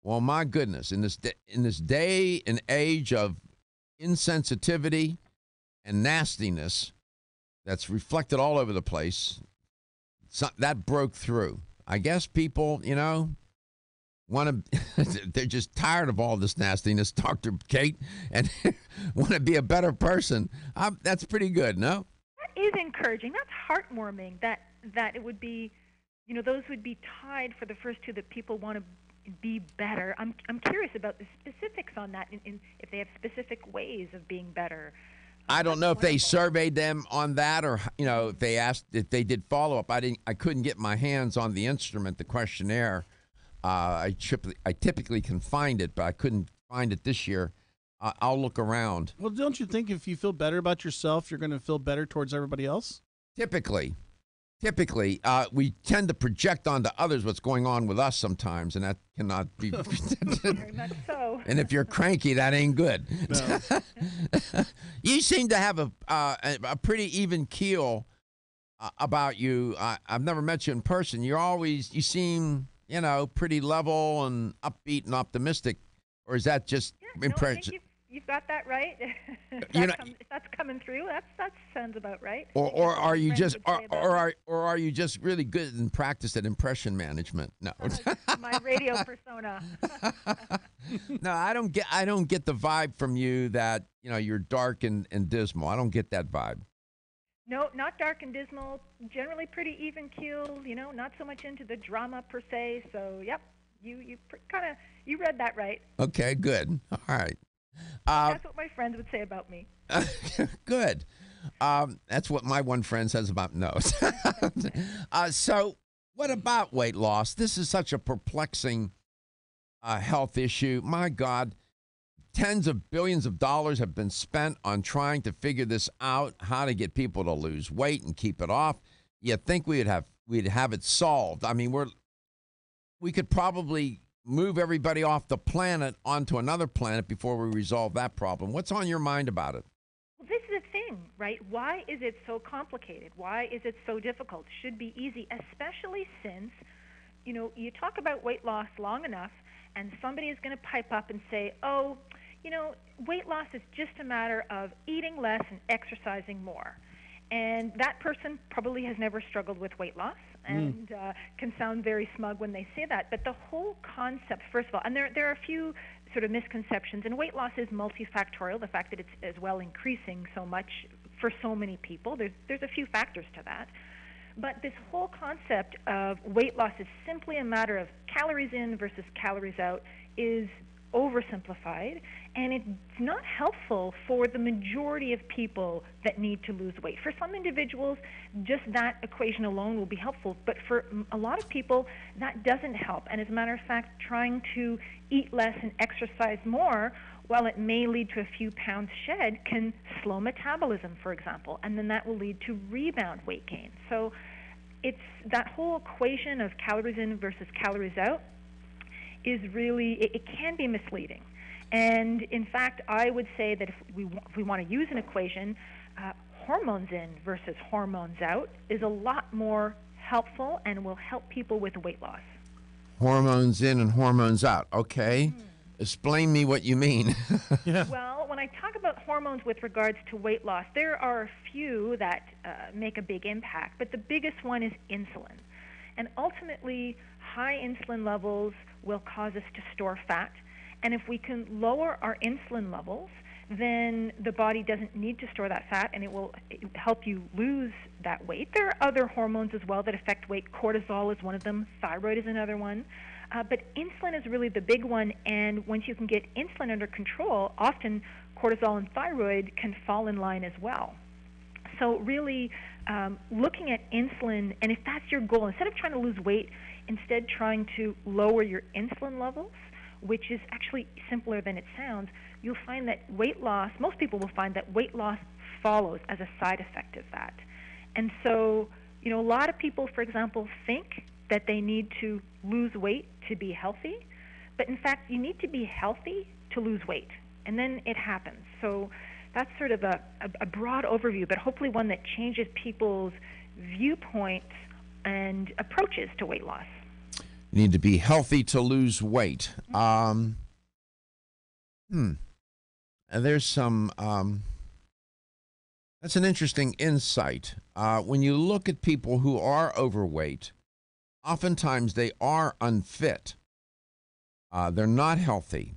Well, my goodness, in this day and age of insensitivity and nastiness that's reflected all over the place, that broke through. I guess people, want to, they're just tired of all this nastiness, Dr. Kate, and want to be a better person. That's pretty good, no? That is encouraging. That's heartwarming that it would be, those would be tied for the first two, that people want to be better. I'm curious about the specifics on that, in if they have specific ways of being better. I don't know if they surveyed them on that, or if they asked if they did follow up. I couldn't get my hands on the instrument, the questionnaire. I typically can find it, but I couldn't find it this year. I'll look around. Well, don't you think if you feel better about yourself, you're going to feel better towards everybody else? Typically, we tend to project onto others what's going on with us sometimes, and that cannot be. Very much so. And if you're cranky, that ain't good. No. You seem to have a pretty even keel about you. I've never met you in person. You seem, pretty level and upbeat and optimistic. Or is that just impression? No, you've got that right. If that's coming through, that sounds about right. Or are you just are you just really good and practiced at impression management? No. My radio persona. No, I don't get the vibe from you that you're dark and dismal. I don't get that vibe. No, not dark and dismal. Generally pretty even keel. Not so much into the drama per se. So, yep, you read that right. Okay, good. All right. That's what my friends would say about me. Good. That's what my one friend says about nose. So what about weight loss? This is such a perplexing health issue. My God, tens of billions of dollars have been spent on trying to figure this out, how to get people to lose weight and keep it off. You'd think we'd have it solved. I mean, we could probably move everybody off the planet onto another planet before we resolve that problem. What's on your mind about it? Well, this is the thing, right? Why is it so complicated? Why is it so difficult? It should be easy, especially since, you talk about weight loss long enough, and somebody is going to pipe up and say, oh, weight loss is just a matter of eating less and exercising more. And that person probably has never struggled with weight loss and can sound very smug when they say that. But the whole concept, first of all, and there are a few sort of misconceptions, and weight loss is multifactorial, the fact that it's as well increasing so much for so many people. There's a few factors to that. But this whole concept of weight loss is simply a matter of calories in versus calories out is oversimplified, and it's not helpful for the majority of people that need to lose weight. For some individuals, just that equation alone will be helpful, but for a lot of people, that doesn't help. And as a matter of fact, trying to eat less and exercise more, while it may lead to a few pounds shed, can slow metabolism, for example, and then that will lead to rebound weight gain. So it's that whole equation of calories in versus calories out is really, it can be misleading. And in fact, I would say that if we want to use an equation, hormones in versus hormones out is a lot more helpful and will help people with weight loss. Hormones in and hormones out. Okay. Explain me what you mean. Yeah. Well, when I talk about hormones with regards to weight loss, there are a few that make a big impact, but the biggest one is insulin. And ultimately, high insulin levels will cause us to store fat, And if we can lower our insulin levels, then the body doesn't need to store that fat, and it will help you lose that weight. There are other hormones as well that affect weight. Cortisol is one of them. Thyroid is another one. But insulin is really the big one, and once you can get insulin under control, often cortisol and thyroid can fall in line as well. So really looking at insulin, and if that's your goal, instead of trying to lose weight, instead trying to lower your insulin levels, which is actually simpler than it sounds, you'll find that weight loss, most people will find that weight loss follows as a side effect of that. And so, a lot of people, for example, think that they need to lose weight to be healthy, but in fact, you need to be healthy to lose weight, and then it happens. So that's sort of a broad overview, but hopefully one that changes people's viewpoints and approaches to weight loss. You need to be healthy to lose weight. There's some, that's an interesting insight. When you look at people who are overweight, oftentimes they are unfit. They're not healthy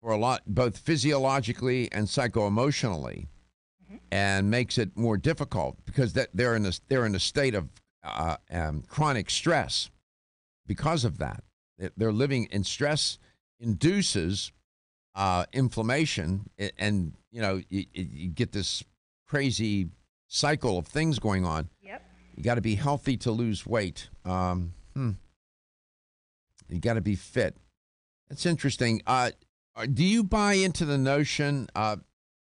for a lot, both physiologically and psycho-emotionally, and makes it more difficult because they're in a state of chronic stress. Because of that, they're living in stress induces inflammation, and you get this crazy cycle of things going on. Yep. You got to be healthy to lose weight. You got to be fit. That's interesting. Do you buy into the notion?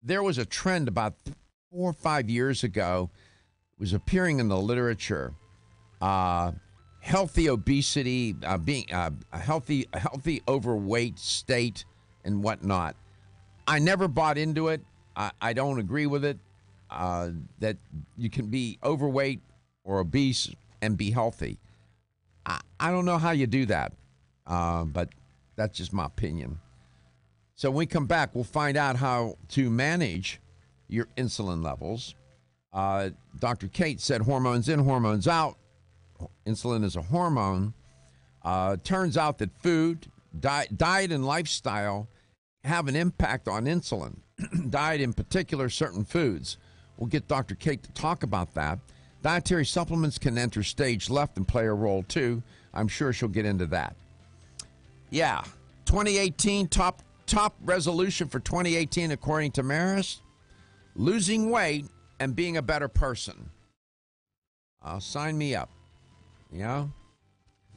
There was a trend about 4 or 5 years ago. It was appearing in the literature. Healthy obesity, being a healthy overweight state and whatnot. I never bought into it. I don't agree with it, that you can be overweight or obese and be healthy. I don't know how you do that, but that's just my opinion. So when we come back, we'll find out how to manage your insulin levels. Dr. Kate said hormones in, hormones out. Insulin is a hormone. Turns out that food, diet, and lifestyle have an impact on insulin. Diet in particular, certain foods. We'll get Dr. Kate to talk about that. Dietary supplements can enter stage left and play a role too. I'm sure she'll get into that. Yeah, 2018 top resolution for 2018 according to Maris, losing weight and being a better person. Sign me up. Yeah,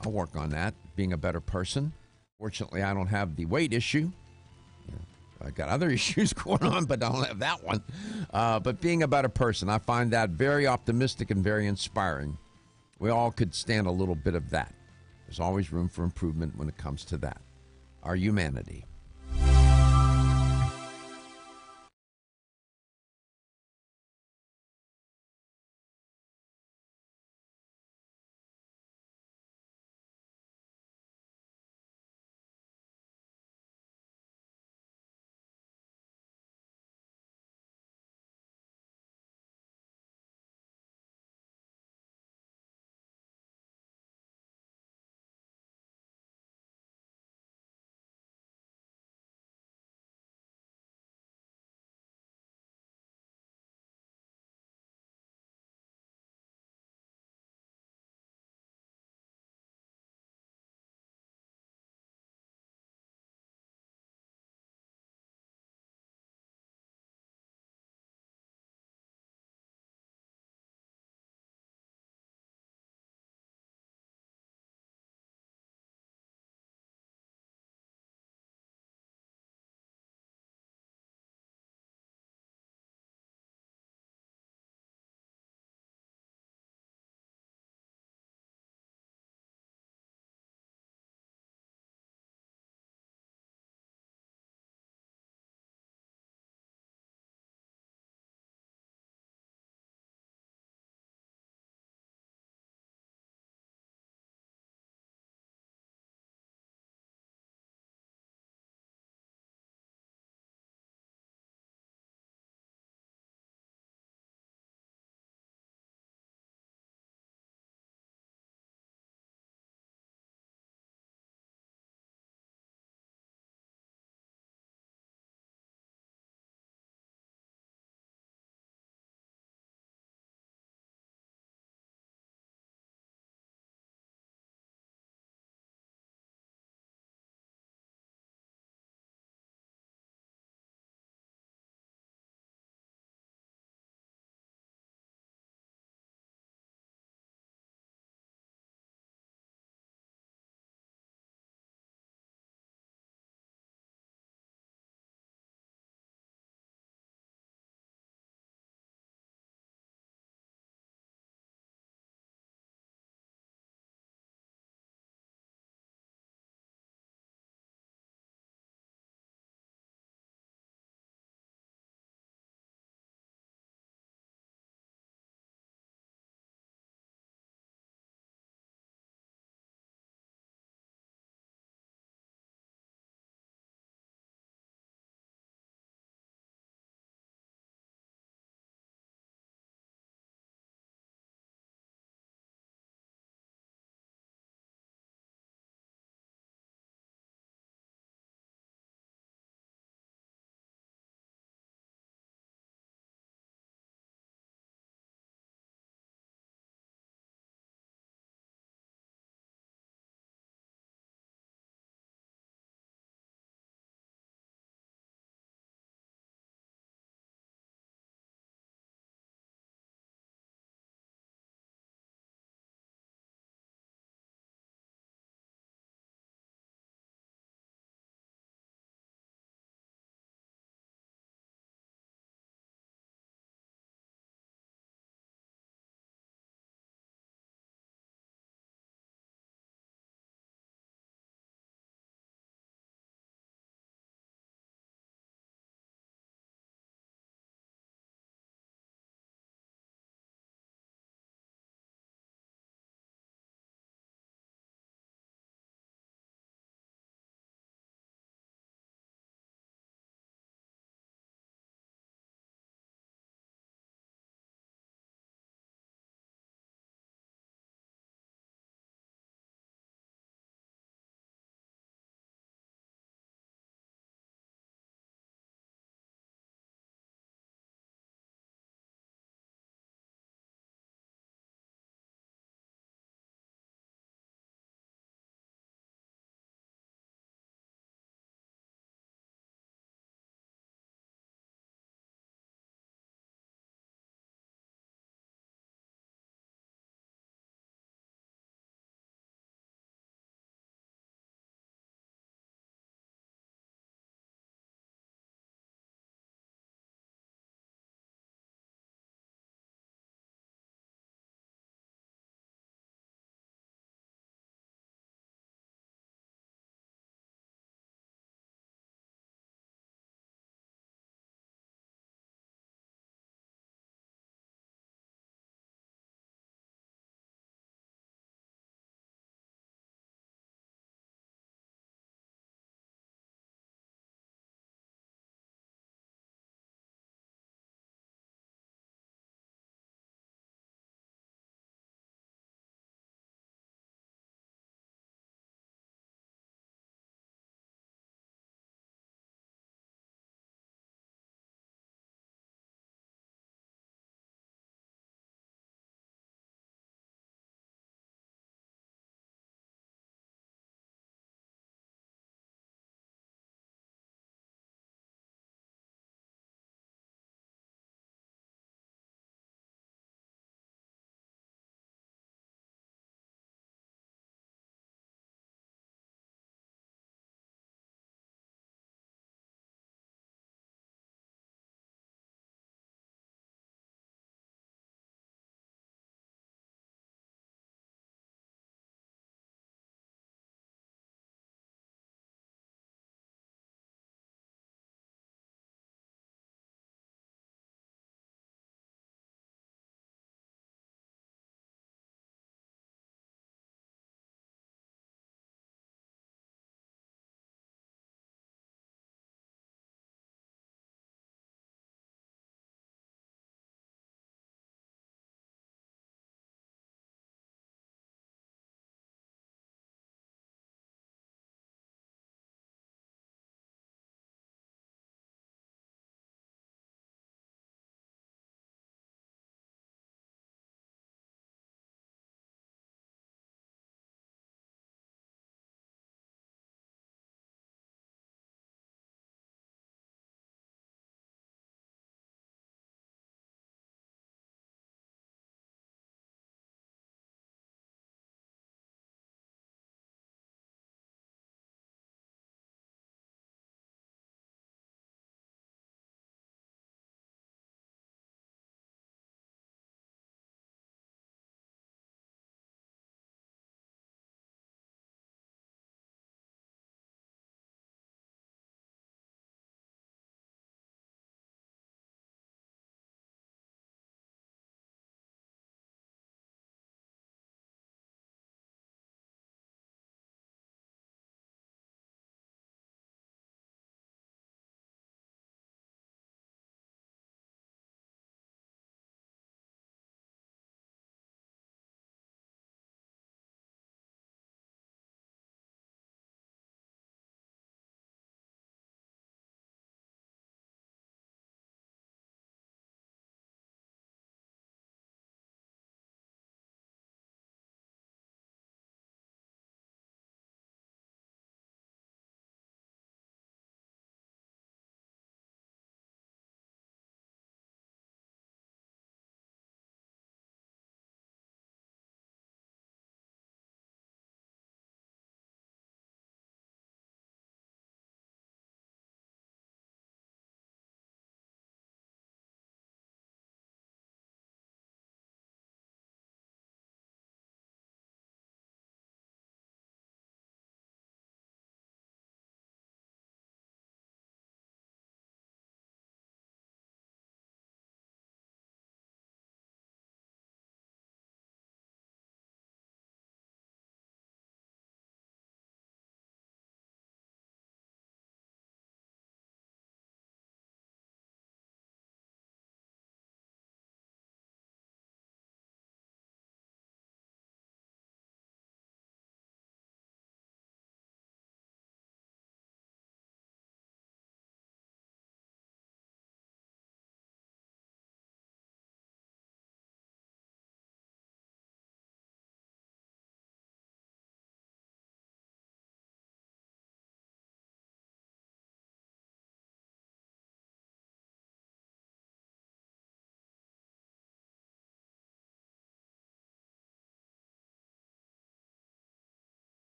I'll work on that, being a better person. Fortunately, I don't have the weight issue. I've got other issues going on, but I don't have that one. But being a better person, I find that very optimistic and very inspiring. We all could stand a little bit of that. There's always room for improvement when it comes to that. Our humanity.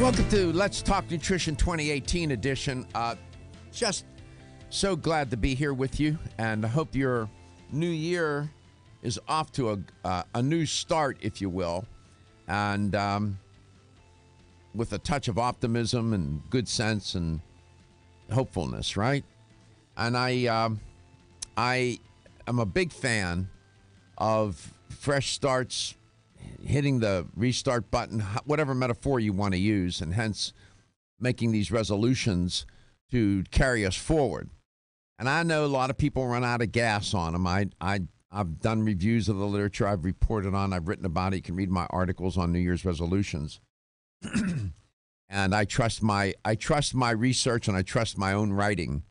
Welcome to Let's Talk Nutrition 2018 edition. Just so glad to be here with you, and I hope your new year is off to a new start, if you will, and with a touch of optimism and good sense and hopefulness, right? And I am a big fan of fresh starts, hitting the restart button, whatever metaphor you want to use, and hence making these resolutions to carry us forward. And I know a lot of people run out of gas on them. I've done reviews of the literature I've reported on. I've written about it. You can read my articles on New Year's resolutions. And I trust my research, and I trust my own writing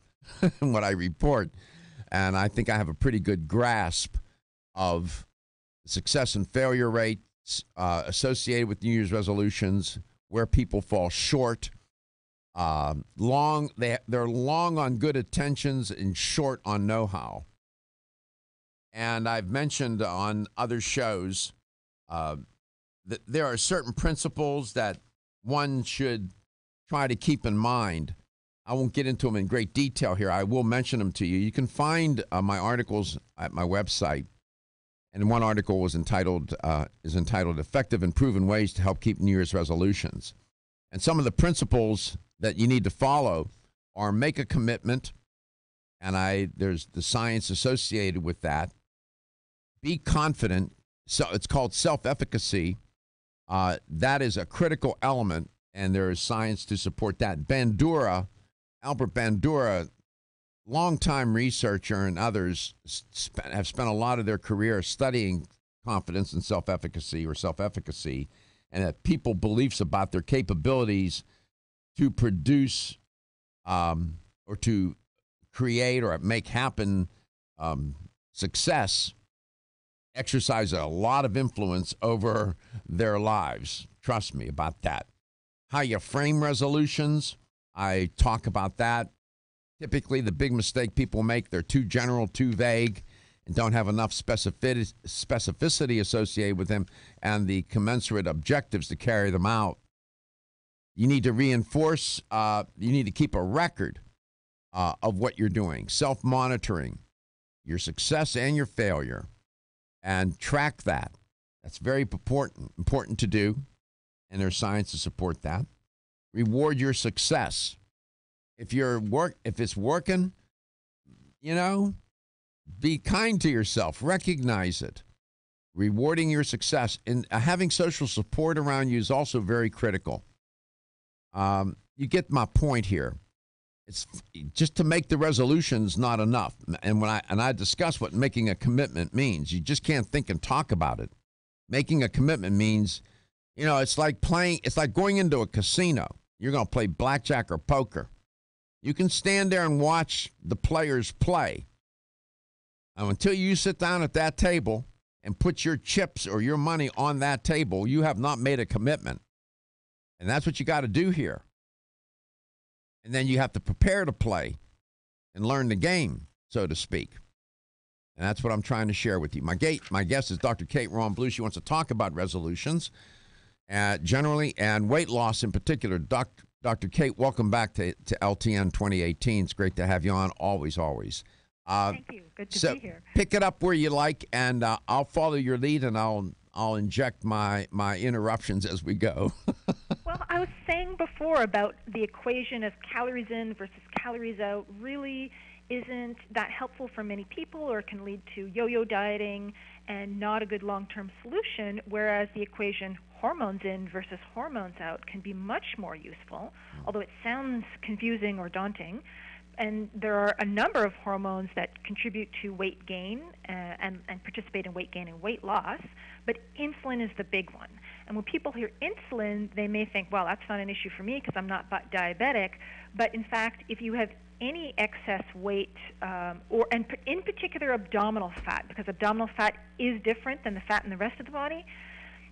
and what I report. And I think I have a pretty good grasp of success and failure rates associated with New Year's resolutions, where people fall short. They're long on good intentions and short on know-how. And I've mentioned on other shows that there are certain principles that one should try to keep in mind. I won't get into them in great detail here. I will mention them to you. You can find my articles at my website. And one article is entitled Effective and Proven Ways to Help Keep New Year's Resolutions. And some of the principles that you need to follow are make a commitment, and there's the science associated with that. Be confident. So it's called self-efficacy. That is a critical element, and there is science to support that. Albert Bandura, longtime researcher, and others have spent a lot of their career studying confidence and self-efficacy, and that people beliefs about their capabilities to produce or to create or make happen success exercise a lot of influence over their lives. Trust me about that. How you frame resolutions, I talk about that. Typically, the big mistake people make, they're too general, too vague, and don't have enough specificity associated with them and the commensurate objectives to carry them out. You need to reinforce, you need to keep a record of what you're doing, self-monitoring, your success and your failure, and track that. That's very important to do, and there's science to support that. Reward your success. If it's working, be kind to yourself. Recognize it. Rewarding your success. And having social support around you is also very critical. You get my point here. It's just to make the resolutions not enough. And when I discuss what making a commitment means, you just can't think and talk about it. Making a commitment means, it's like going into a casino. You're going to play blackjack or poker. You can stand there and watch the players play. And until you sit down at that table and put your chips or your money on that table, you have not made a commitment. And that's what you got to do here. And then you have to prepare to play and learn the game, so to speak. And that's what I'm trying to share with you. My guest is Dr. Kate Ron-Blue. She wants to talk about resolutions generally and weight loss in particular. Dr. Kate, welcome back to LTN 2018. It's great to have you on, always. Thank you. Good to be here. Pick it up where you like, and I'll follow your lead, and I'll inject my interruptions as we go. Well, I was saying before about the equation of calories in versus calories out really isn't that helpful for many people, or can lead to yo-yo dieting and not a good long-term solution, whereas the equation hormones in versus hormones out can be much more useful, although it sounds confusing or daunting. And there are a number of hormones that contribute to weight gain and participate in weight gain and weight loss, but insulin is the big one. And when people hear insulin, they may think, well, that's not an issue for me because I'm not diabetic. But in fact, if you have any excess weight, and in particular abdominal fat, because abdominal fat is different than the fat in the rest of the body,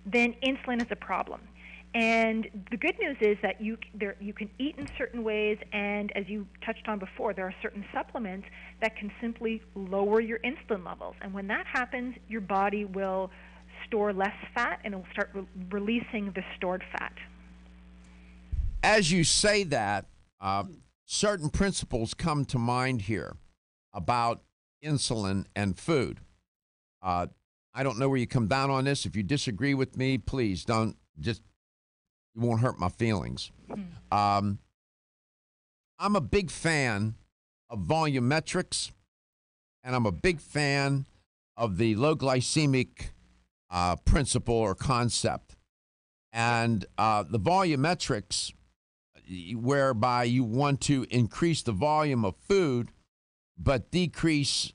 then insulin is a problem. And the good news is that you can eat in certain ways, and as you touched on before, there are certain supplements that can simply lower your insulin levels. And when that happens, your body will store less fat, and it will start releasing the stored fat. as you say that, certain principles come to mind here about insulin and food. I don't know where you come down on this. If you disagree with me, please don't. Just, you won't hurt my feelings. I'm a big fan of volumetrics, and I'm a big fan of the low glycemic principle or concept. And the volumetrics, whereby you want to increase the volume of food, but decrease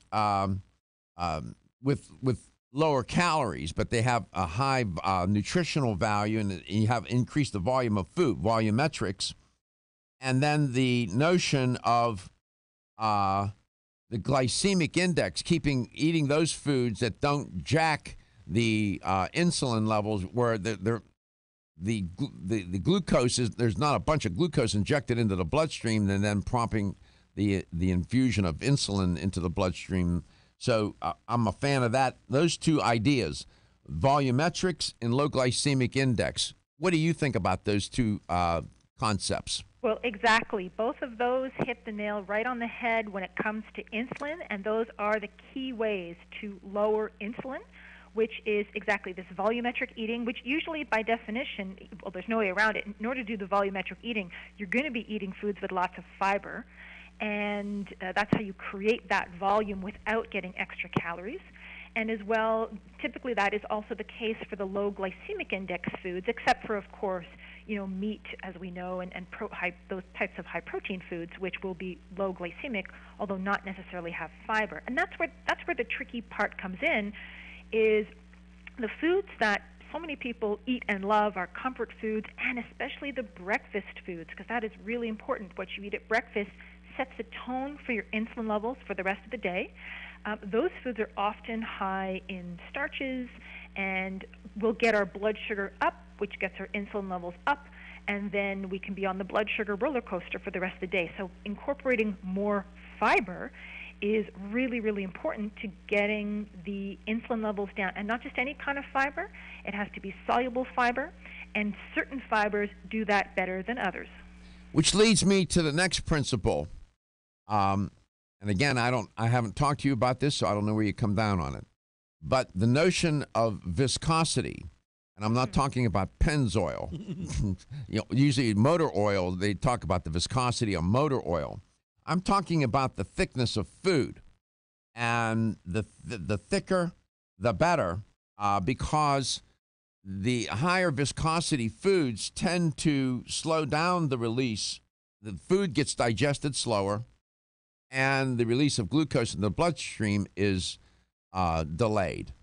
with lower calories, but they have a high nutritional value, and you have increased the volume of food, volumetrics. And then the notion of the glycemic index, eating those foods that don't jack the insulin levels, where the glucose is, there's not a bunch of glucose injected into the bloodstream and then prompting the infusion of insulin into the bloodstream. So I'm a fan of that. Those two ideas, volumetrics and low glycemic index. What do you think about those two concepts? Well, exactly. Both of those hit the nail right on the head when it comes to insulin, and those are the key ways to lower insulin, which is exactly this volumetric eating, which usually by definition, well, there's no way around it. In order to do the volumetric eating, you're going to be eating foods with lots of fiber, and that's how you create that volume without getting extra calories. And as well, typically that is also the case for the low glycemic index foods, except for, of course, meat, as we know, and those types of high-protein foods, which will be low glycemic, although not necessarily have fiber. And that's where the tricky part comes in, is the foods that so many people eat and love are comfort foods, and especially the breakfast foods, because that is really important. What you eat at breakfast sets the tone for your insulin levels for the rest of the day. Those foods are often high in starches and will get our blood sugar up, which gets our insulin levels up, and then we can be on the blood sugar roller coaster for the rest of the day. So incorporating more fiber is really, really important to getting the insulin levels down. And not just any kind of fiber. It has to be soluble fiber, and certain fibers do that better than others. Which leads me to the next principle. And again, I haven't talked to you about this, so I don't know where you come down on it. But the notion of viscosity, and I'm not talking about Pennzoil. Usually motor oil, they talk about the viscosity of motor oil. I'm talking about the thickness of food, and the thicker, the better, because the higher viscosity foods tend to slow down the release. The food gets digested slower, and the release of glucose in the bloodstream is delayed.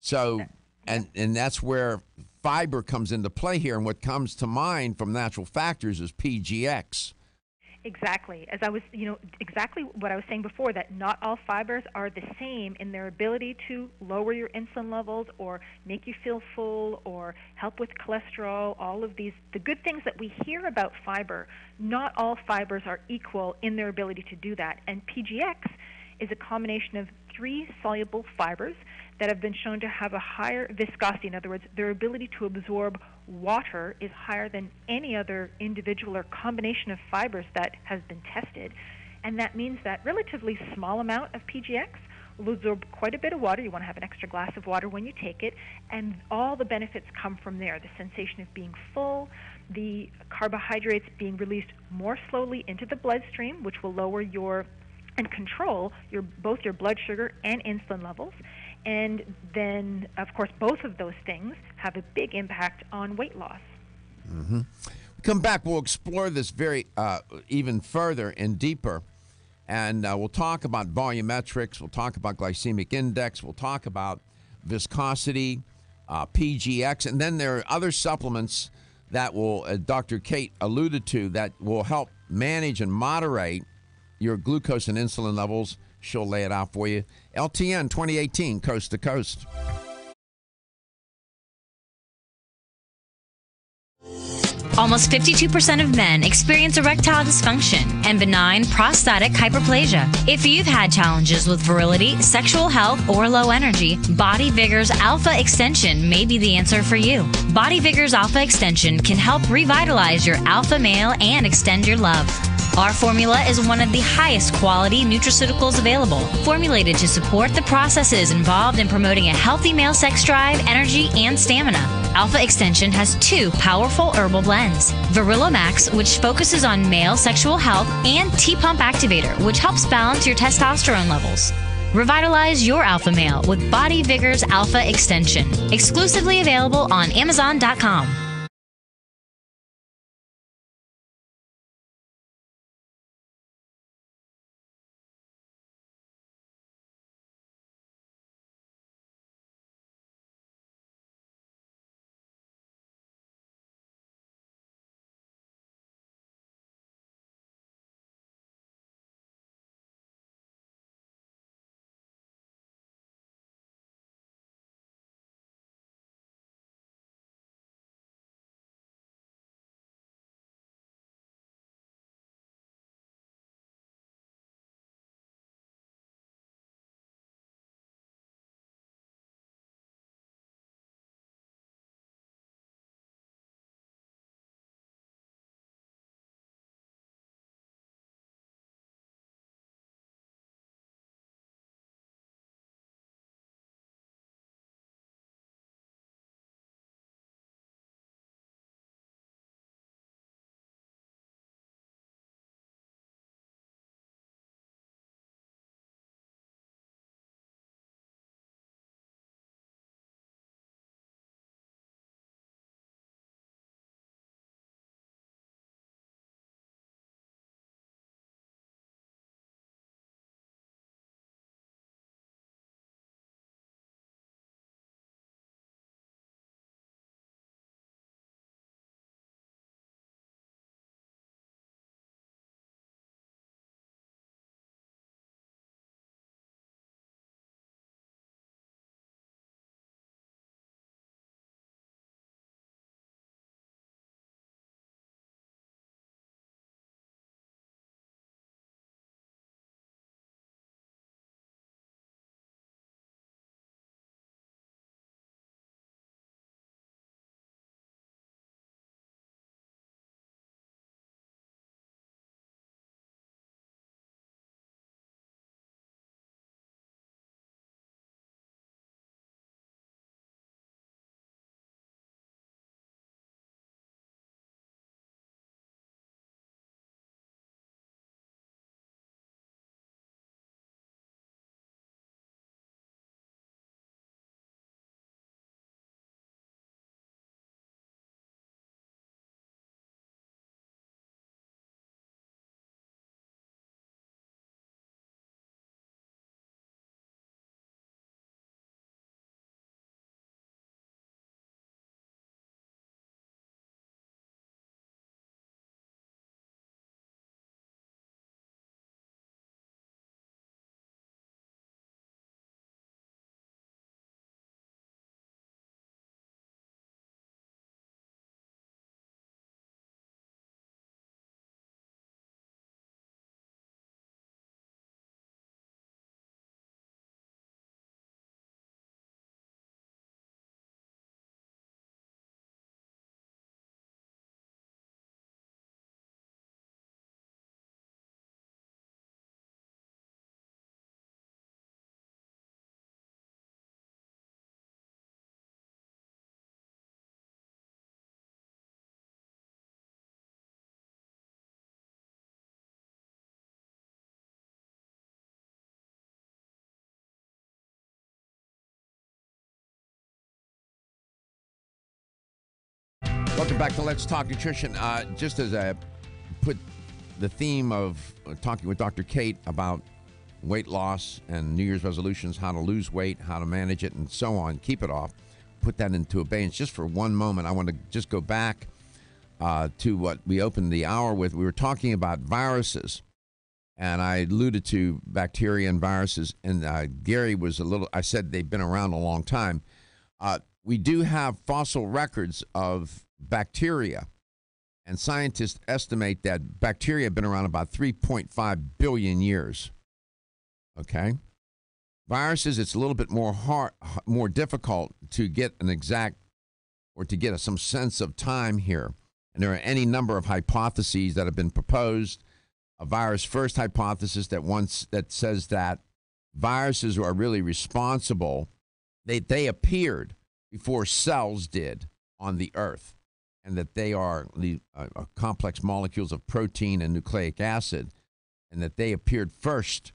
So, and that's where fiber comes into play here. And what comes to mind from natural factors is PGX. Exactly. As I was, exactly what I was saying before, that not all fibers are the same in their ability to lower your insulin levels or make you feel full or help with cholesterol, all of these, the good things that we hear about fiber, not all fibers are equal in their ability to do that. And PGX is a combination of 3 soluble fibers that have been shown to have a higher viscosity. In other words, their ability to absorb water is higher than any other individual or combination of fibers that has been tested. And that means that relatively small amount of PGX will absorb quite a bit of water. You want to have an extra glass of water when you take it, and all the benefits come from there. The sensation of being full, the carbohydrates being released more slowly into the bloodstream, which will lower and control both your blood sugar and insulin levels. And then, of course, both of those things have a big impact on weight loss. Mm-hmm. Come back, we'll explore this very even further and deeper. And we'll talk about volumetrics, we'll talk about glycemic index, we'll talk about viscosity, PGX, and then there are other supplements that will, Dr. Kate alluded to, that will help manage and moderate your glucose and insulin levels. She'll lay it out for you. LTN 2018, Coast to Coast. Almost 52% of men experience erectile dysfunction and benign prostatic hyperplasia. If you've had challenges with virility, sexual health, or low energy, Body Vigor's Alpha Extension may be the answer for you. Body Vigor's Alpha Extension can help revitalize your alpha male and extend your love. Our formula is one of the highest quality nutraceuticals available, formulated to support the processes involved in promoting a healthy male sex drive, energy, and stamina. Alpha Extension has 2 powerful herbal blends, Virilla Max, which focuses on male sexual health, and T-Pump Activator, which helps balance your testosterone levels. Revitalize your alpha male with Body Vigor's Alpha Extension, exclusively available on Amazon.com. Welcome back to Let's Talk Nutrition. Just as I put the theme of talking with Dr. Kate about weight loss and New Year's resolutions, how to lose weight, how to manage it, and so on, keep it off, put that into abeyance. Just for one moment, I want to just go back to what we opened the hour with. We were talking about viruses, and I alluded to bacteria and viruses, and Gary was I said they've been around a long time. We do have fossil records of bacteria And scientists estimate that bacteria have been around about 3.5 billion years. Okay? Viruses, it's a little bit more difficult to get an exact or to get some sense of time here. And there are any number of hypotheses that have been proposed. A virus first hypothesis that says that viruses are really responsible. They appeared before cells did on the earth, and that they are the complex molecules of protein and nucleic acid, and that they appeared first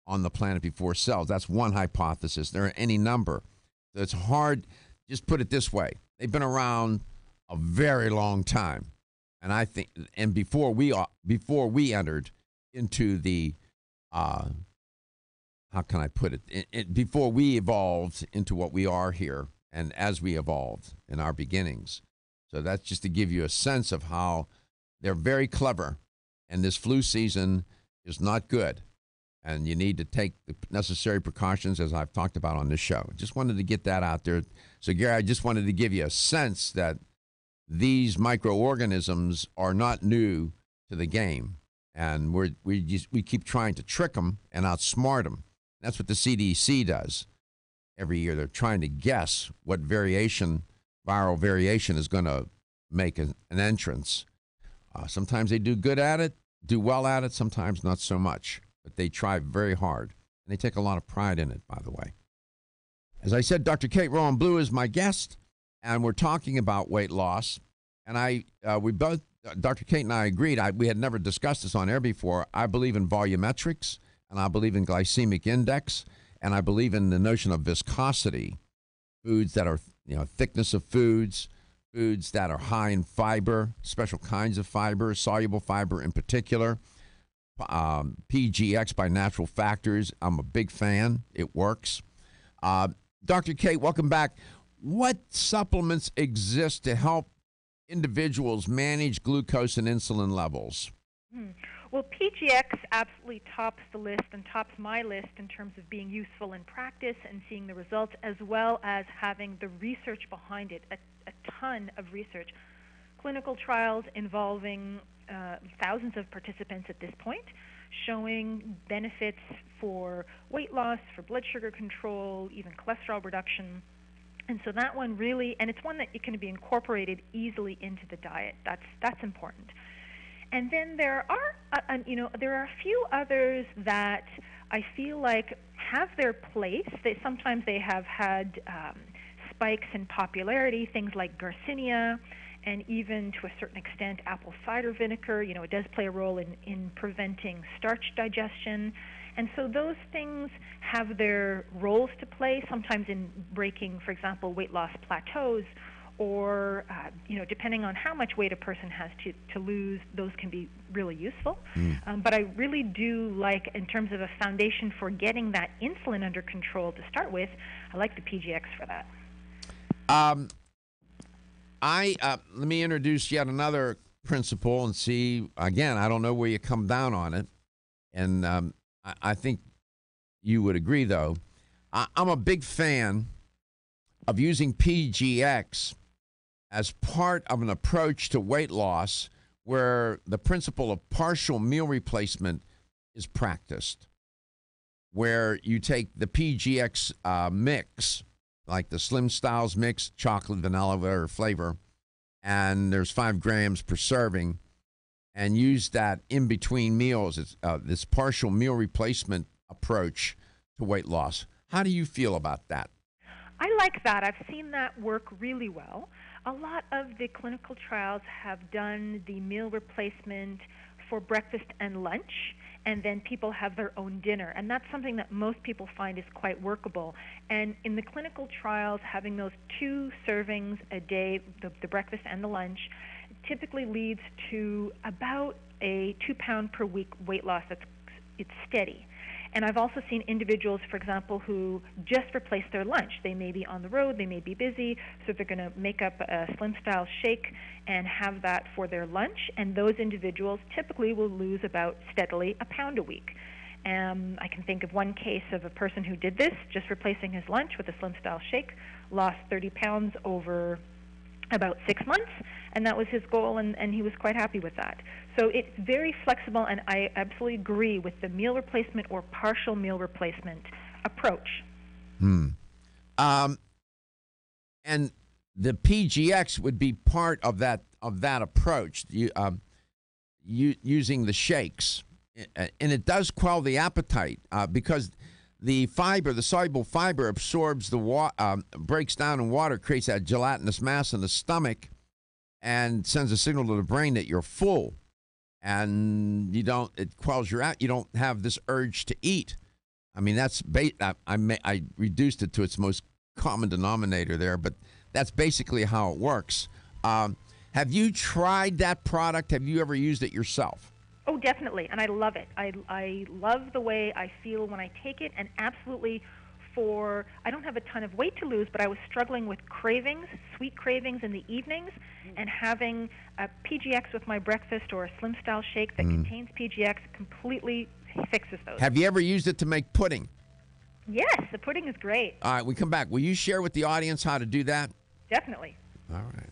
on the planet before cells. That's one hypothesis. There are any number. So it's hard. Just put it this way. They've been around a very long time. And I think, and before we entered into the, how can I put it? Before we evolved into what we are here, and as we evolved in our beginnings. So that's just to give you a sense of how they're very clever, and this flu season is not good. And you need to take the necessary precautions, as I've talked about on this show. Just wanted to get that out there. So, Gary, I just wanted to give you a sense that these microorganisms are not new to the game. And we keep trying to trick them and outsmart them. That's what the CDC does every year. They're trying to guess what viral variation is going to make an entrance. Sometimes they do well at it, sometimes not so much. But they try very hard, and they take a lot of pride in it, by the way. As I said, Dr. Kate Rowan Blue is my guest, and we're talking about weight loss. And we both, Dr. Kate and I agreed, we had never discussed this on air before. I believe in volumetrics, and I believe in glycemic index, and I believe in the notion of viscosity, foods that are, thickness of foods that are high in fiber, special kinds of fiber, soluble fiber in particular. PGX by Natural Factors. I'm a big fan. It works. Dr. Kate, welcome back. What supplements exist to help individuals manage glucose and insulin levels? Well, PGX absolutely tops the list and tops my list in terms of being useful in practice and seeing the results, as well as having the research behind it, a ton of research. Clinical trials involving thousands of participants at this point, showing benefits for weight loss, for blood sugar control, even cholesterol reduction. And so that one really, and it's one that it can be incorporated easily into the diet. That's important. And then there are a few others that I feel like have their place. Sometimes they have had spikes in popularity, things like Garcinia, and even to a certain extent apple cider vinegar. It does play a role in preventing starch digestion. And so those things have their roles to play, sometimes in breaking, for example, weight loss plateaus, or, depending on how much weight a person has to lose, those can be really useful. But I really do like, in terms of a foundation for getting that insulin under control to start with, I like the PGX for that. Let me introduce yet another principle and see, again, I don't know where you come down on it. And I think you would agree, though. I'm a big fan of using PGX as part of an approach to weight loss where the principle of partial meal replacement is practiced, where you take the PGX mix, like the Slim Styles mix, chocolate, vanilla, or flavor, and there's 5 grams per serving, and use that in between meals. It's this partial meal replacement approach to weight loss. How do you feel about that? I like that. I've seen that work really well. A lot of the clinical trials have done the meal replacement for breakfast and lunch, and then people have their own dinner. And that's something that most people find is quite workable. And in the clinical trials, having those 2 servings a day, the breakfast and the lunch, typically leads to about a 2-pound per week weight loss. It's steady. And I've also seen individuals, for example, who just replace their lunch. They may be on the road, they may be busy, so they're going to make up a Slim Style shake and have that for their lunch. And those individuals typically will lose about steadily a pound a week. I can think of one case of a person who did this, just replacing his lunch with a Slim Style shake, lost 30 pounds over about 6 months, and that was his goal, and he was quite happy with that. So it's very flexible, and I absolutely agree with the meal replacement or partial meal replacement approach. And the PGX would be part of that approach. Using the shakes, and it does quell the appetite because the fiber, the soluble fiber, absorbs the water, breaks down in water, creates that gelatinous mass in the stomach, and sends a signal to the brain that you're full, and it quells your out. You don't have this urge to eat. I mean, that's I reduced it to its most common denominator there, but that's basically how it works. Have you tried that product? Have you ever used it yourself? Oh, definitely, and I love it. I love the way I feel when I take it, and absolutely I don't have a ton of weight to lose, but I was struggling with cravings, sweet cravings in the evenings, and having a PGX with my breakfast or a Slim Style shake that contains PGX completely fixes those. Have you ever used it to make pudding? Yes, the pudding is great. All right, we come back. Will you share with the audience how to do that? Definitely. All right.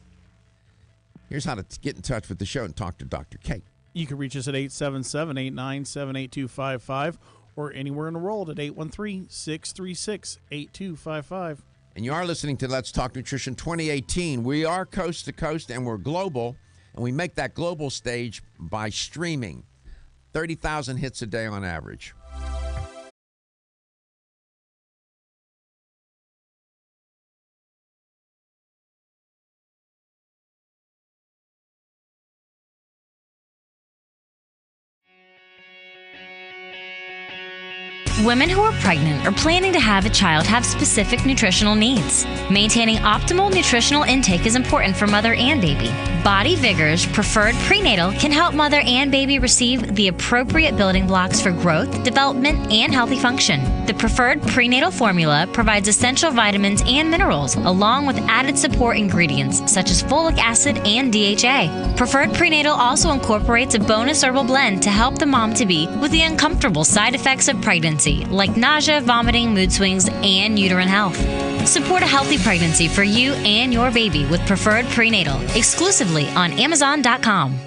Here's how to get in touch with the show and talk to Dr. Kate. You can reach us at 877-897-8255 or anywhere in the world at 813-636-8255. And you are listening to Let's Talk Nutrition 2018. We are coast to coast and we're global, and we make that global stage by streaming. 30,000 hits a day on average. Women who are pregnant or planning to have a child have specific nutritional needs. Maintaining optimal nutritional intake is important for mother and baby. Body Vigor's Preferred Prenatal can help mother and baby receive the appropriate building blocks for growth, development, and healthy function. The Preferred Prenatal formula provides essential vitamins and minerals, along with added support ingredients such as folic acid and DHA. Preferred Prenatal also incorporates a bonus herbal blend to help the mom-to-be with the uncomfortable side effects of pregnancy, like nausea, vomiting, mood swings, and uterine health. Support a healthy pregnancy for you and your baby with Preferred Prenatal, exclusively on Amazon.com.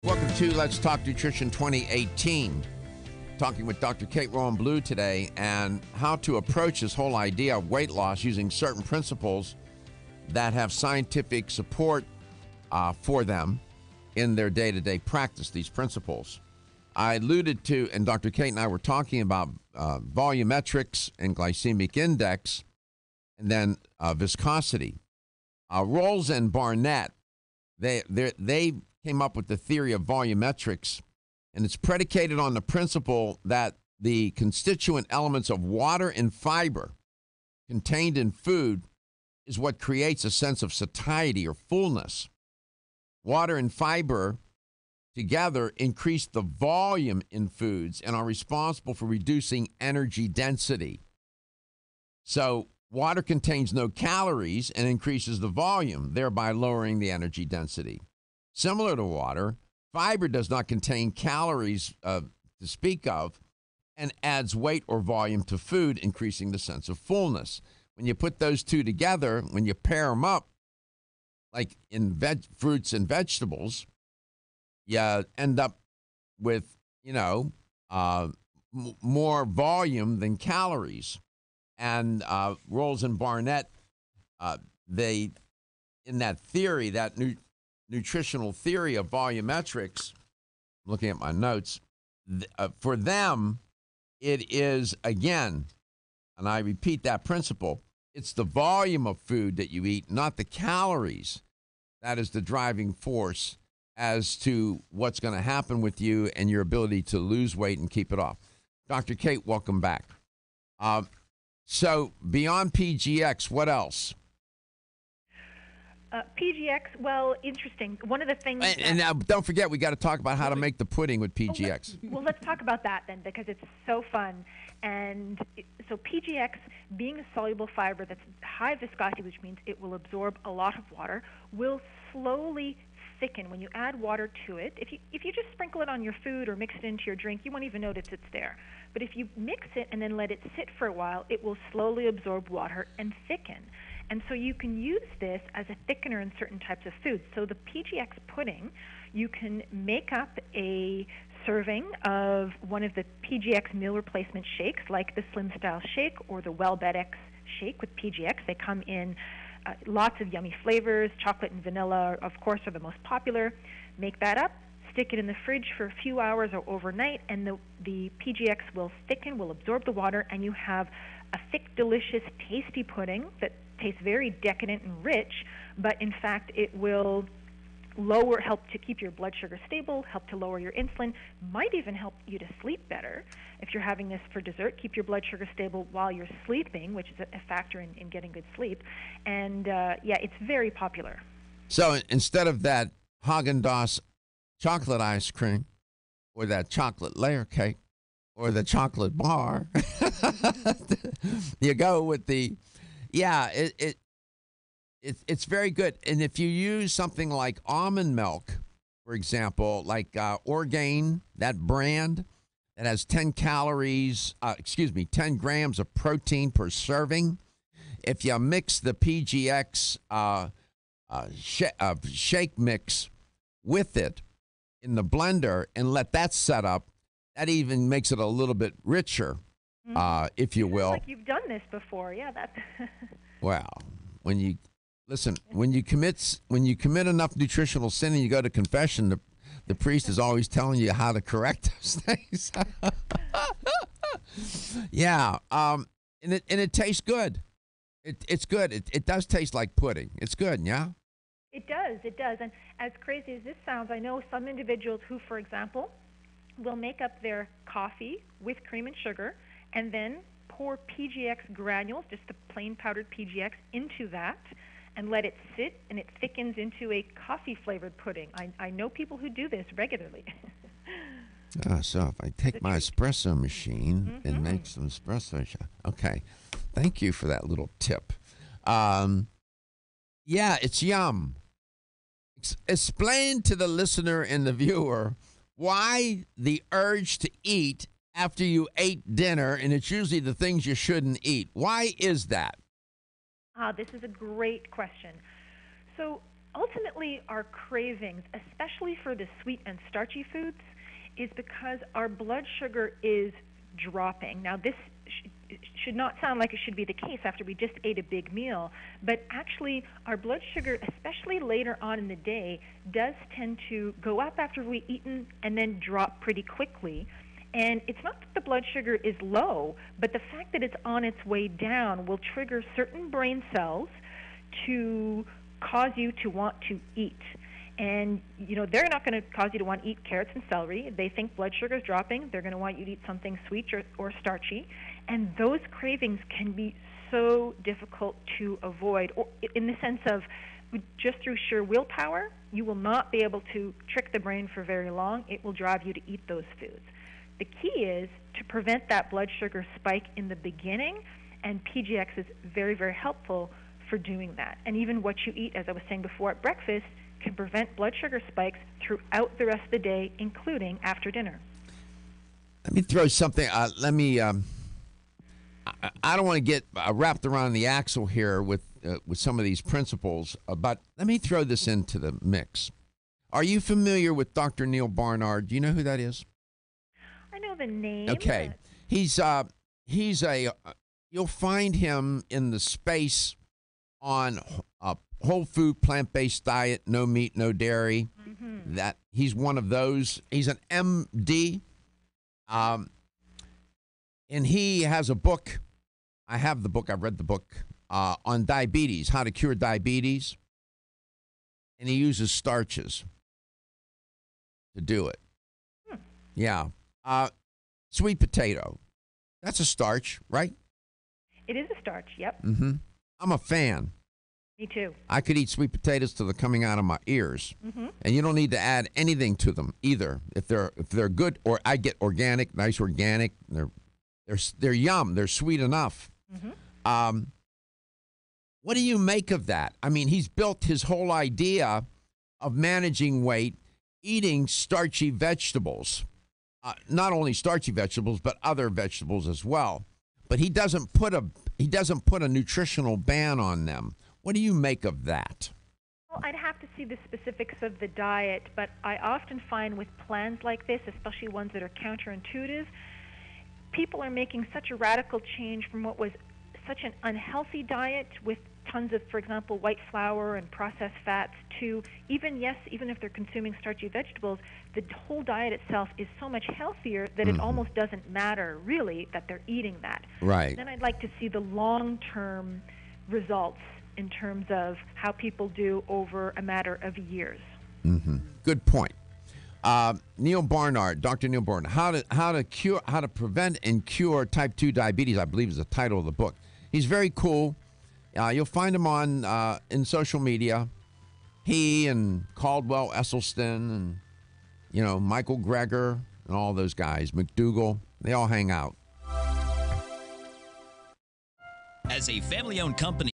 Welcome to Let's Talk Nutrition 2018. Talking with Dr. Kate Rowan Blue today and how to approach this whole idea of weight loss using certain principles that have scientific support for them in their day-to-day practice, these principles. I alluded to, and Dr. Kate and I were talking about volumetrics and glycemic index, and then viscosity. Rolls and Barnett, they came up with the theory of volumetrics, and it's predicated on the principle that the constituent elements of water and fiber contained in food is what creates a sense of satiety or fullness. Water and fiber together increase the volume in foods and are responsible for reducing energy density. So water contains no calories and increases the volume, thereby lowering the energy density. Similar to water, fiber does not contain calories to speak of and adds weight or volume to food, increasing the sense of fullness. When you put those two together, when you pair them up, like in fruits and vegetables, you end up with, more volume than calories. And Rolls and Barnett, in that theory, that nutritional theory of volumetrics, I'm looking at my notes, for them, it is, again, and I repeat that principle, it's the volume of food that you eat, not the calories, that is the driving force as to what's going to happen with you and your ability to lose weight and keep it off. Dr. Kate, welcome back. So beyond PGX, what else? PGX, well, interesting. One of the things... And now, don't forget, we got to talk about how to make the pudding with PGX. Well, let's talk about that then, because it's so fun. And so PGX, being a soluble fiber that's high viscosity, which means it will absorb a lot of water, will slowly thicken when you add water to it. If you just sprinkle it on your food or mix it into your drink, you won't even notice it's there. But if you mix it and then let it sit for a while, it will slowly absorb water and thicken. And so you can use this as a thickener in certain types of foods. So the PGX pudding, you can make up a serving of one of the PGX meal replacement shakes, like the Slim Style Shake or the WellBed Shake with PGX. They come in lots of yummy flavors. Chocolate and vanilla, of course, are the most popular. Make that up, stick it in the fridge for a few hours or overnight, and the PGX will thicken, will absorb the water, and you have a thick, delicious, tasty pudding that tastes very decadent and rich, but in fact it will help to keep your blood sugar stable, help to lower your insulin, might even help you to sleep better. If you're having this for dessert, keep your blood sugar stable while you're sleeping, which is a factor in getting good sleep. And it's very popular. So instead of that Haagen-Dazs chocolate ice cream or that chocolate layer cake or the chocolate bar, you go with the... Yeah, it's very good. And if you use something like almond milk, for example, like Orgain, that brand that has 10 grams of protein per serving, if you mix the PGX shake mix with it in the blender and let that set up, that even makes it a little bit richer. If you will. Like you've done this before, yeah. That's Well, when you commit enough nutritional sin and you go to confession, the priest is always telling you how to correct those things. Yeah, and it tastes good. It's good. It does taste like pudding. It's good, yeah. It does. And as crazy as this sounds, I know some individuals who, for example, will make up their coffee with cream and sugar, and then pour PGX granules, just the plain powdered PGX, into that and let it sit, and it thickens into a coffee-flavored pudding. I know people who do this regularly. So if I take my espresso machine and make some espresso shot. Okay. Thank you for that little tip. Yeah, it's yum. Explain to the listener and the viewer why the urge to eat after you ate dinner, and it's usually the things you shouldn't eat. Why is that? This is a great question. So ultimately our cravings, especially for the sweet and starchy foods, is because our blood sugar is dropping. Now, this should not sound like it should be the case after we just ate a big meal, but actually our blood sugar, especially later on in the day, does tend to go up after we've eaten and then drop pretty quickly. And it's not that the blood sugar is low, but the fact that it's on its way down will trigger certain brain cells to cause you to want to eat. And, they're not going to cause you to want to eat carrots and celery. They think blood sugar is dropping. They're going to want you to eat something sweet or starchy. And those cravings can be so difficult to avoid, or in the sense of just through sheer willpower, you will not be able to trick the brain for very long. It will drive you to eat those foods. The key is to prevent that blood sugar spike in the beginning, and PGX is very, very helpful for doing that. And even what you eat, as I was saying before, at breakfast can prevent blood sugar spikes throughout the rest of the day, including after dinner. Let me throw something. I don't want to get wrapped around the axle here with some of these principles, but let me throw this into the mix. Are you familiar with Dr. Neal Barnard? Do you know who that is? I know the name. Okay. He's you'll find him in the space on whole food, plant-based diet, no meat, no dairy. Mm-hmm. That he's one of those. He's an MD, and he has a book. I have the book. I've read the book on diabetes, how to cure diabetes, and he uses starches to do it. Yeah, sweet potato. That's a starch, right? It is a starch. Yep. Mm-hmm. I'm a fan. Me too. I could eat sweet potatoes till they're coming out of my ears, and you don't need to add anything to them either. If they're good, or I get organic, nice organic. They're yum. They're sweet enough. Mm-hmm. What do you make of that? I mean, he's built his whole idea of managing weight, eating starchy vegetables, not only starchy vegetables but other vegetables as well. But he doesn't put a nutritional ban on them. What do you make of that? Well, I'd have to see the specifics of the diet, but I often find with plans like this, especially ones that are counterintuitive, people are making such a radical change from what was such an unhealthy diet with tons of, for example, white flour and processed fats to even if they're consuming starchy vegetables, the whole diet itself is so much healthier that it almost doesn't matter really that they're eating that. Right. Then I'd like to see the long-term results in terms of how people do over a matter of years. Mm-hmm. Good point. Neal Barnard, Dr. Neal Barnard, how to prevent and cure type 2 diabetes, I believe is the title of the book. He's very cool. You'll find him on in social media. He and Caldwell Esselstyn and Michael Greger and all those guys, McDougall, they all hang out. As a family-owned company.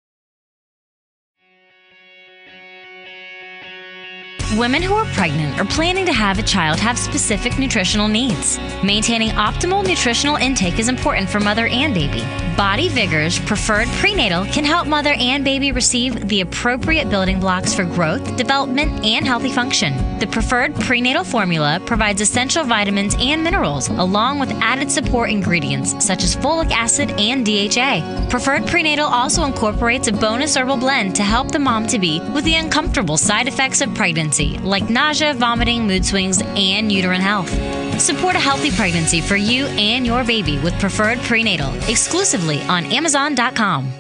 Women who are pregnant or planning to have a child have specific nutritional needs. Maintaining optimal nutritional intake is important for mother and baby. Body Vigor's Preferred Prenatal can help mother and baby receive the appropriate building blocks for growth, development, and healthy function. The Preferred Prenatal formula provides essential vitamins and minerals, along with added support ingredients such as folic acid and DHA. Preferred Prenatal also incorporates a bonus herbal blend to help the mom-to-be with the uncomfortable side effects of pregnancy, like nausea, vomiting, mood swings, and uterine health. Support a healthy pregnancy for you and your baby with Preferred Prenatal, exclusively on Amazon.com.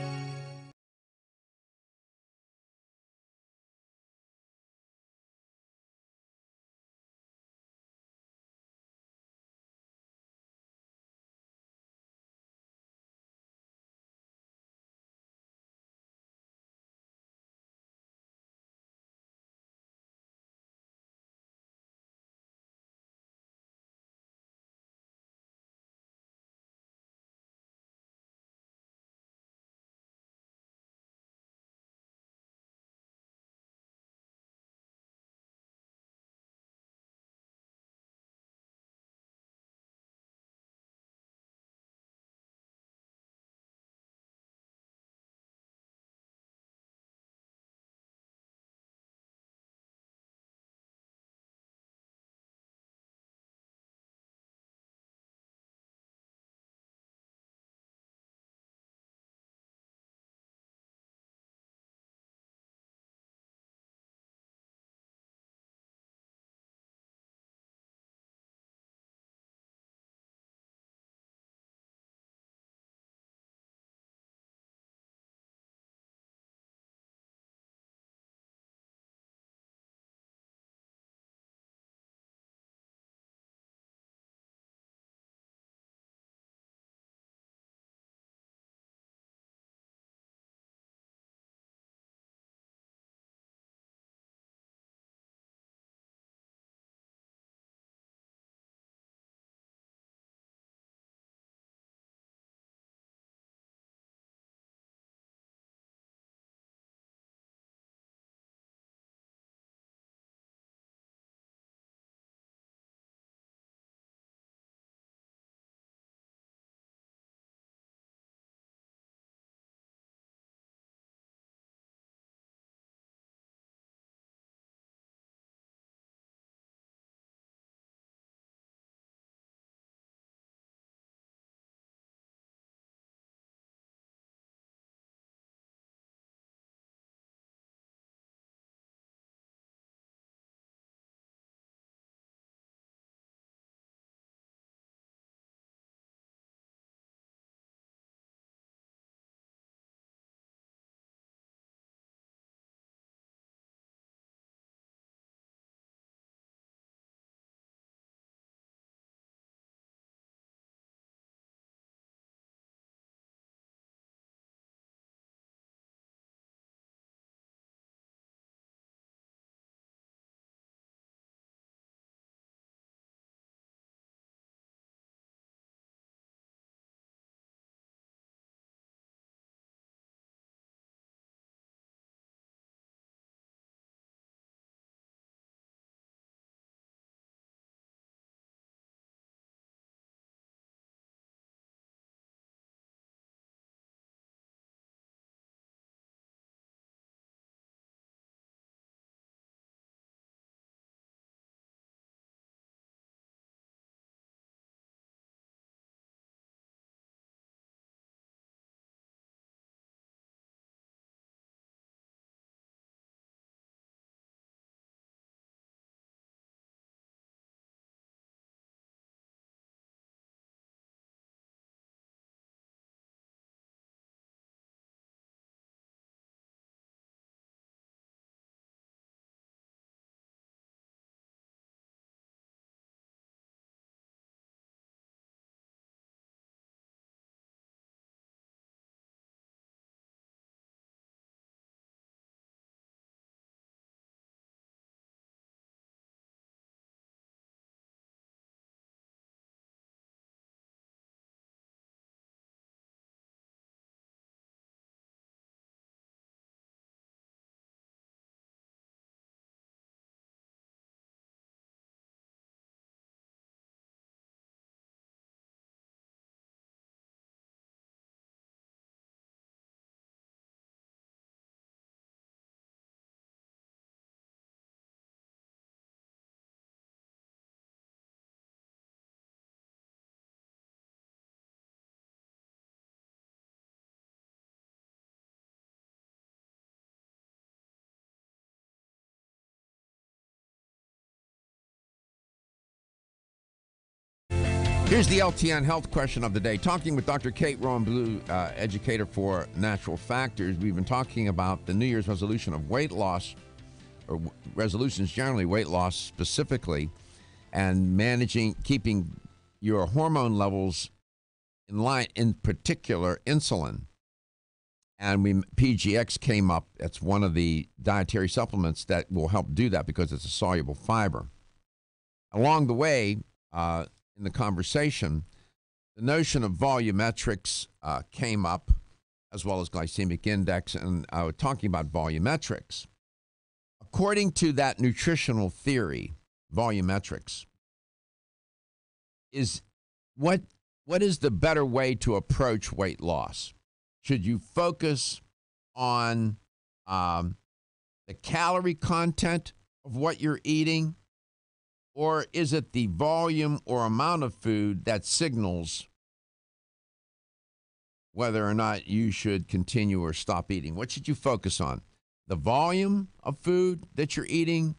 Here's the LTN health question of the day. Talking with Dr. Kate Rowan Blue, educator for Natural Factors. We've been talking about the New Year's resolution of weight loss, or resolutions generally, weight loss specifically, and keeping your hormone levels in line, in particular insulin. And PGX came up. That's one of the dietary supplements that will help do that because it's a soluble fiber. Along the way, in the conversation, the notion of volumetrics came up, as well as glycemic index, and I was talking about volumetrics. According to that nutritional theory, volumetrics is what is the better way to approach weight loss? Should you focus on the calorie content of what you're eating? Or is it the volume or amount of food that signals whether or not you should continue or stop eating? What should you focus on? The volume of food that you're eating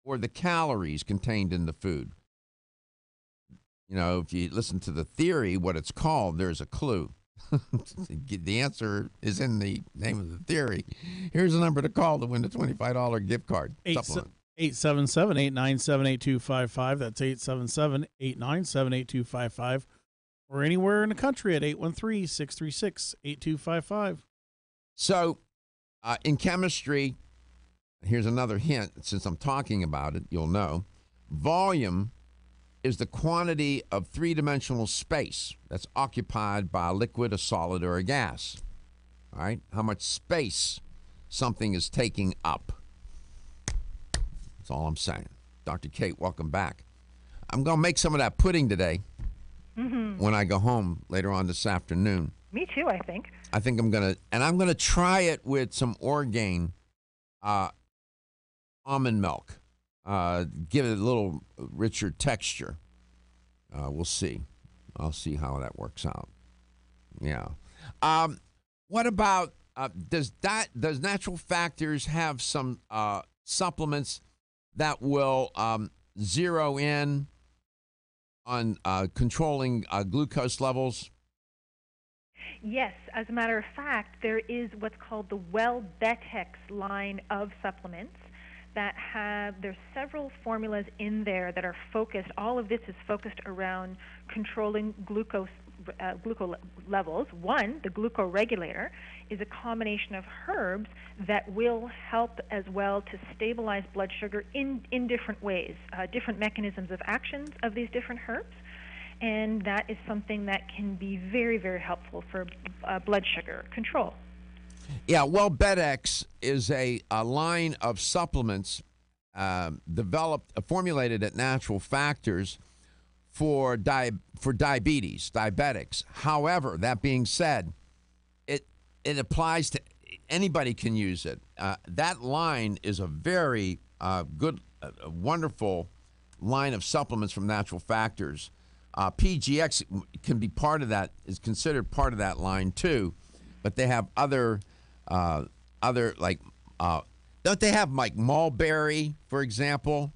or the calories contained in the food? You know, if you listen to the theory, what it's called, there's a clue. The answer is in the name of the theory. Here's a number to call to win the $25 gift card. 877-897-8255. That's 877-897-8255. Or anywhere in the country at 813-636-8255. So, in chemistry, here's another hint. Since I'm talking about it, you'll know. Volume is the quantity of three-dimensional space that's occupied by a liquid, a solid, or a gas. All right? How much space something is taking up. That's all I'm saying. Dr. Kate, welcome back. I'm going to make some of that pudding today when I go home later on this afternoon. Me too, I think. I think I'm going to try it with some Orgain almond milk. Give it a little richer texture. We'll see. I'll see how that works out. Yeah. What about does Natural Factors have some supplements that will zero in on controlling glucose levels? Yes, as a matter of fact, there is what's called the Well-Betex line of supplements that there's several formulas in there that are focused, all of this is focused around controlling glucose levels. One, the glucoregulator, is a combination of herbs that will help as well to stabilize blood sugar in different ways, different mechanisms of actions of these different herbs. And that is something that can be very, very helpful for blood sugar control. Yeah, well, Betex is a line of supplements formulated at Natural Factors for diabetes, diabetics. However, that being said, it applies to anybody can use it. That line is a very good, wonderful line of supplements from Natural Factors. PGX can be part of that, is considered part of that line too, but they have other like, don't they have like mulberry, for example?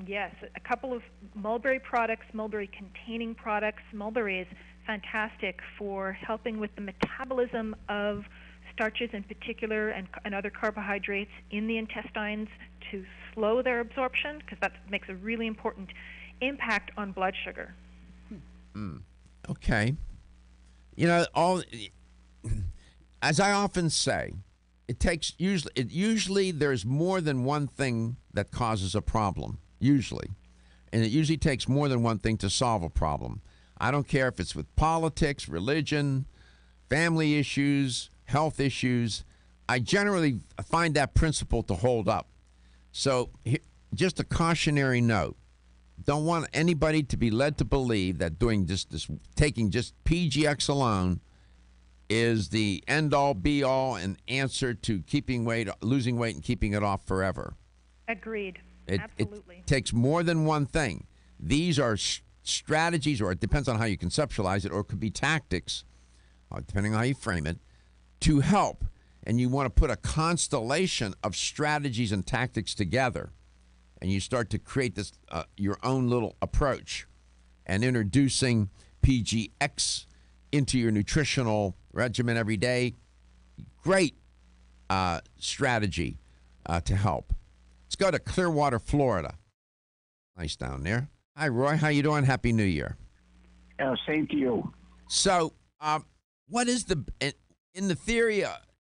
Yes, a couple of mulberry products, mulberry-containing products. Mulberry is fantastic for helping with the metabolism of starches in particular and other carbohydrates in the intestines to slow their absorption, because that makes a really important impact on blood sugar. Okay. You know, as I often say, usually there's more than one thing that causes a problem, usually. And it usually takes more than one thing to solve a problem. I don't care if it's with politics, religion, family issues, health issues. I generally find that principle to hold up. So just a cautionary note. Don't want anybody to be led to believe that taking just PGX alone is the end-all, be-all, and answer to losing weight, and keeping it off forever. Agreed. Absolutely. It takes more than one thing. These are strategies, or it depends on how you conceptualize it, or it could be tactics, depending on how you frame it, to help. And you want to put a constellation of strategies and tactics together, and you start to create this your own little approach and introducing PGX into your nutritional regimen every day. Great strategy to help. Let's go to Clearwater, Florida. Nice down there. Hi, Roy. How you doing? Happy New Year. Same to you. So, what is in the theory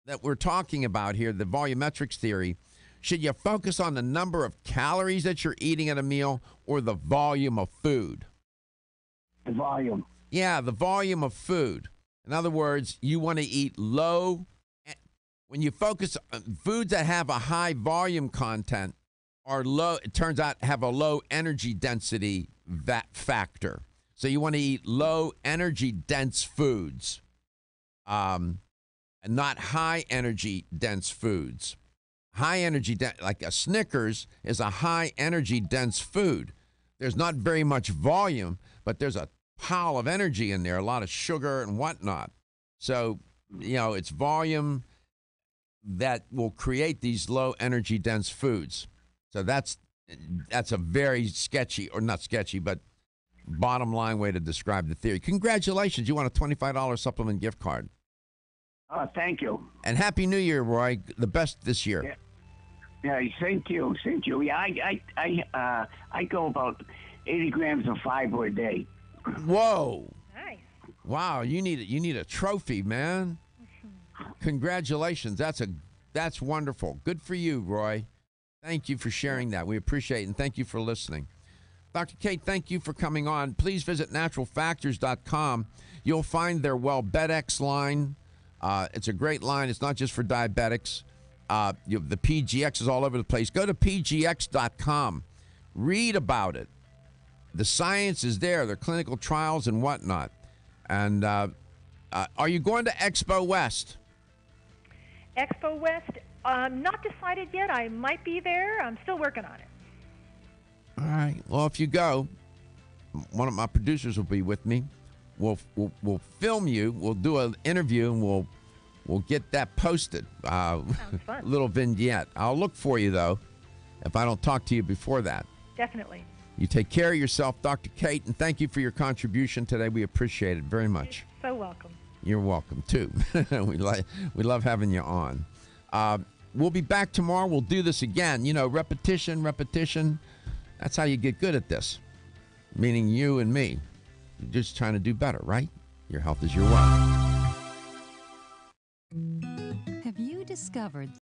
that we're talking about here, the volumetrics theory, should you focus on the number of calories that you're eating at a meal or the volume of food? The volume. Yeah, the volume of food. In other words, you want to eat low. When you focus on foods that have a high volume content are low, it turns out have a low energy density factor. So you want to eat low energy dense foods, and not high energy dense foods. High energy, like a Snickers, is a high energy dense food. There's not very much volume, but there's a pile of energy in there, a lot of sugar and whatnot. So, it's volume that will create these low energy dense foods. So that's a very sketchy, or not sketchy, but bottom line way to describe the theory. Congratulations. You want a $25 supplement gift card. Thank you. And Happy New Year, Roy. The best this year. Yeah, same to you. Same to you. Yeah, I go about 80 grams of fiber a day. Whoa. Nice. Wow, you need a trophy, man. Congratulations. That's wonderful. Good for you, Roy. Thank you for sharing that. We appreciate it, and thank you for listening. Dr. Kate, thank you for coming on. Please visit naturalfactors.com. You'll find their WellBedX line. It's a great line. It's not just for diabetics. The PGX is all over the place. Go to pgx.com. Read about it. The science is there. There are clinical trials and whatnot. And are you going to Expo West? Expo West, not decided yet. I might be there. I'm still working on it. All right. Well, if you go, one of my producers will be with me. We'll film you. We'll do an interview, and we'll get that posted. Sounds fun. Little vignette. I'll look for you, though, if I don't talk to you before that. Definitely. You take care of yourself, Dr. Kate, and thank you for your contribution today. We appreciate it very much. You're so welcome. You're welcome, too. we love having you on. We'll be back tomorrow. We'll do this again. Repetition. That's how you get good at this, meaning you and me. You're just trying to do better, right? Your health is your wealth. Have you discovered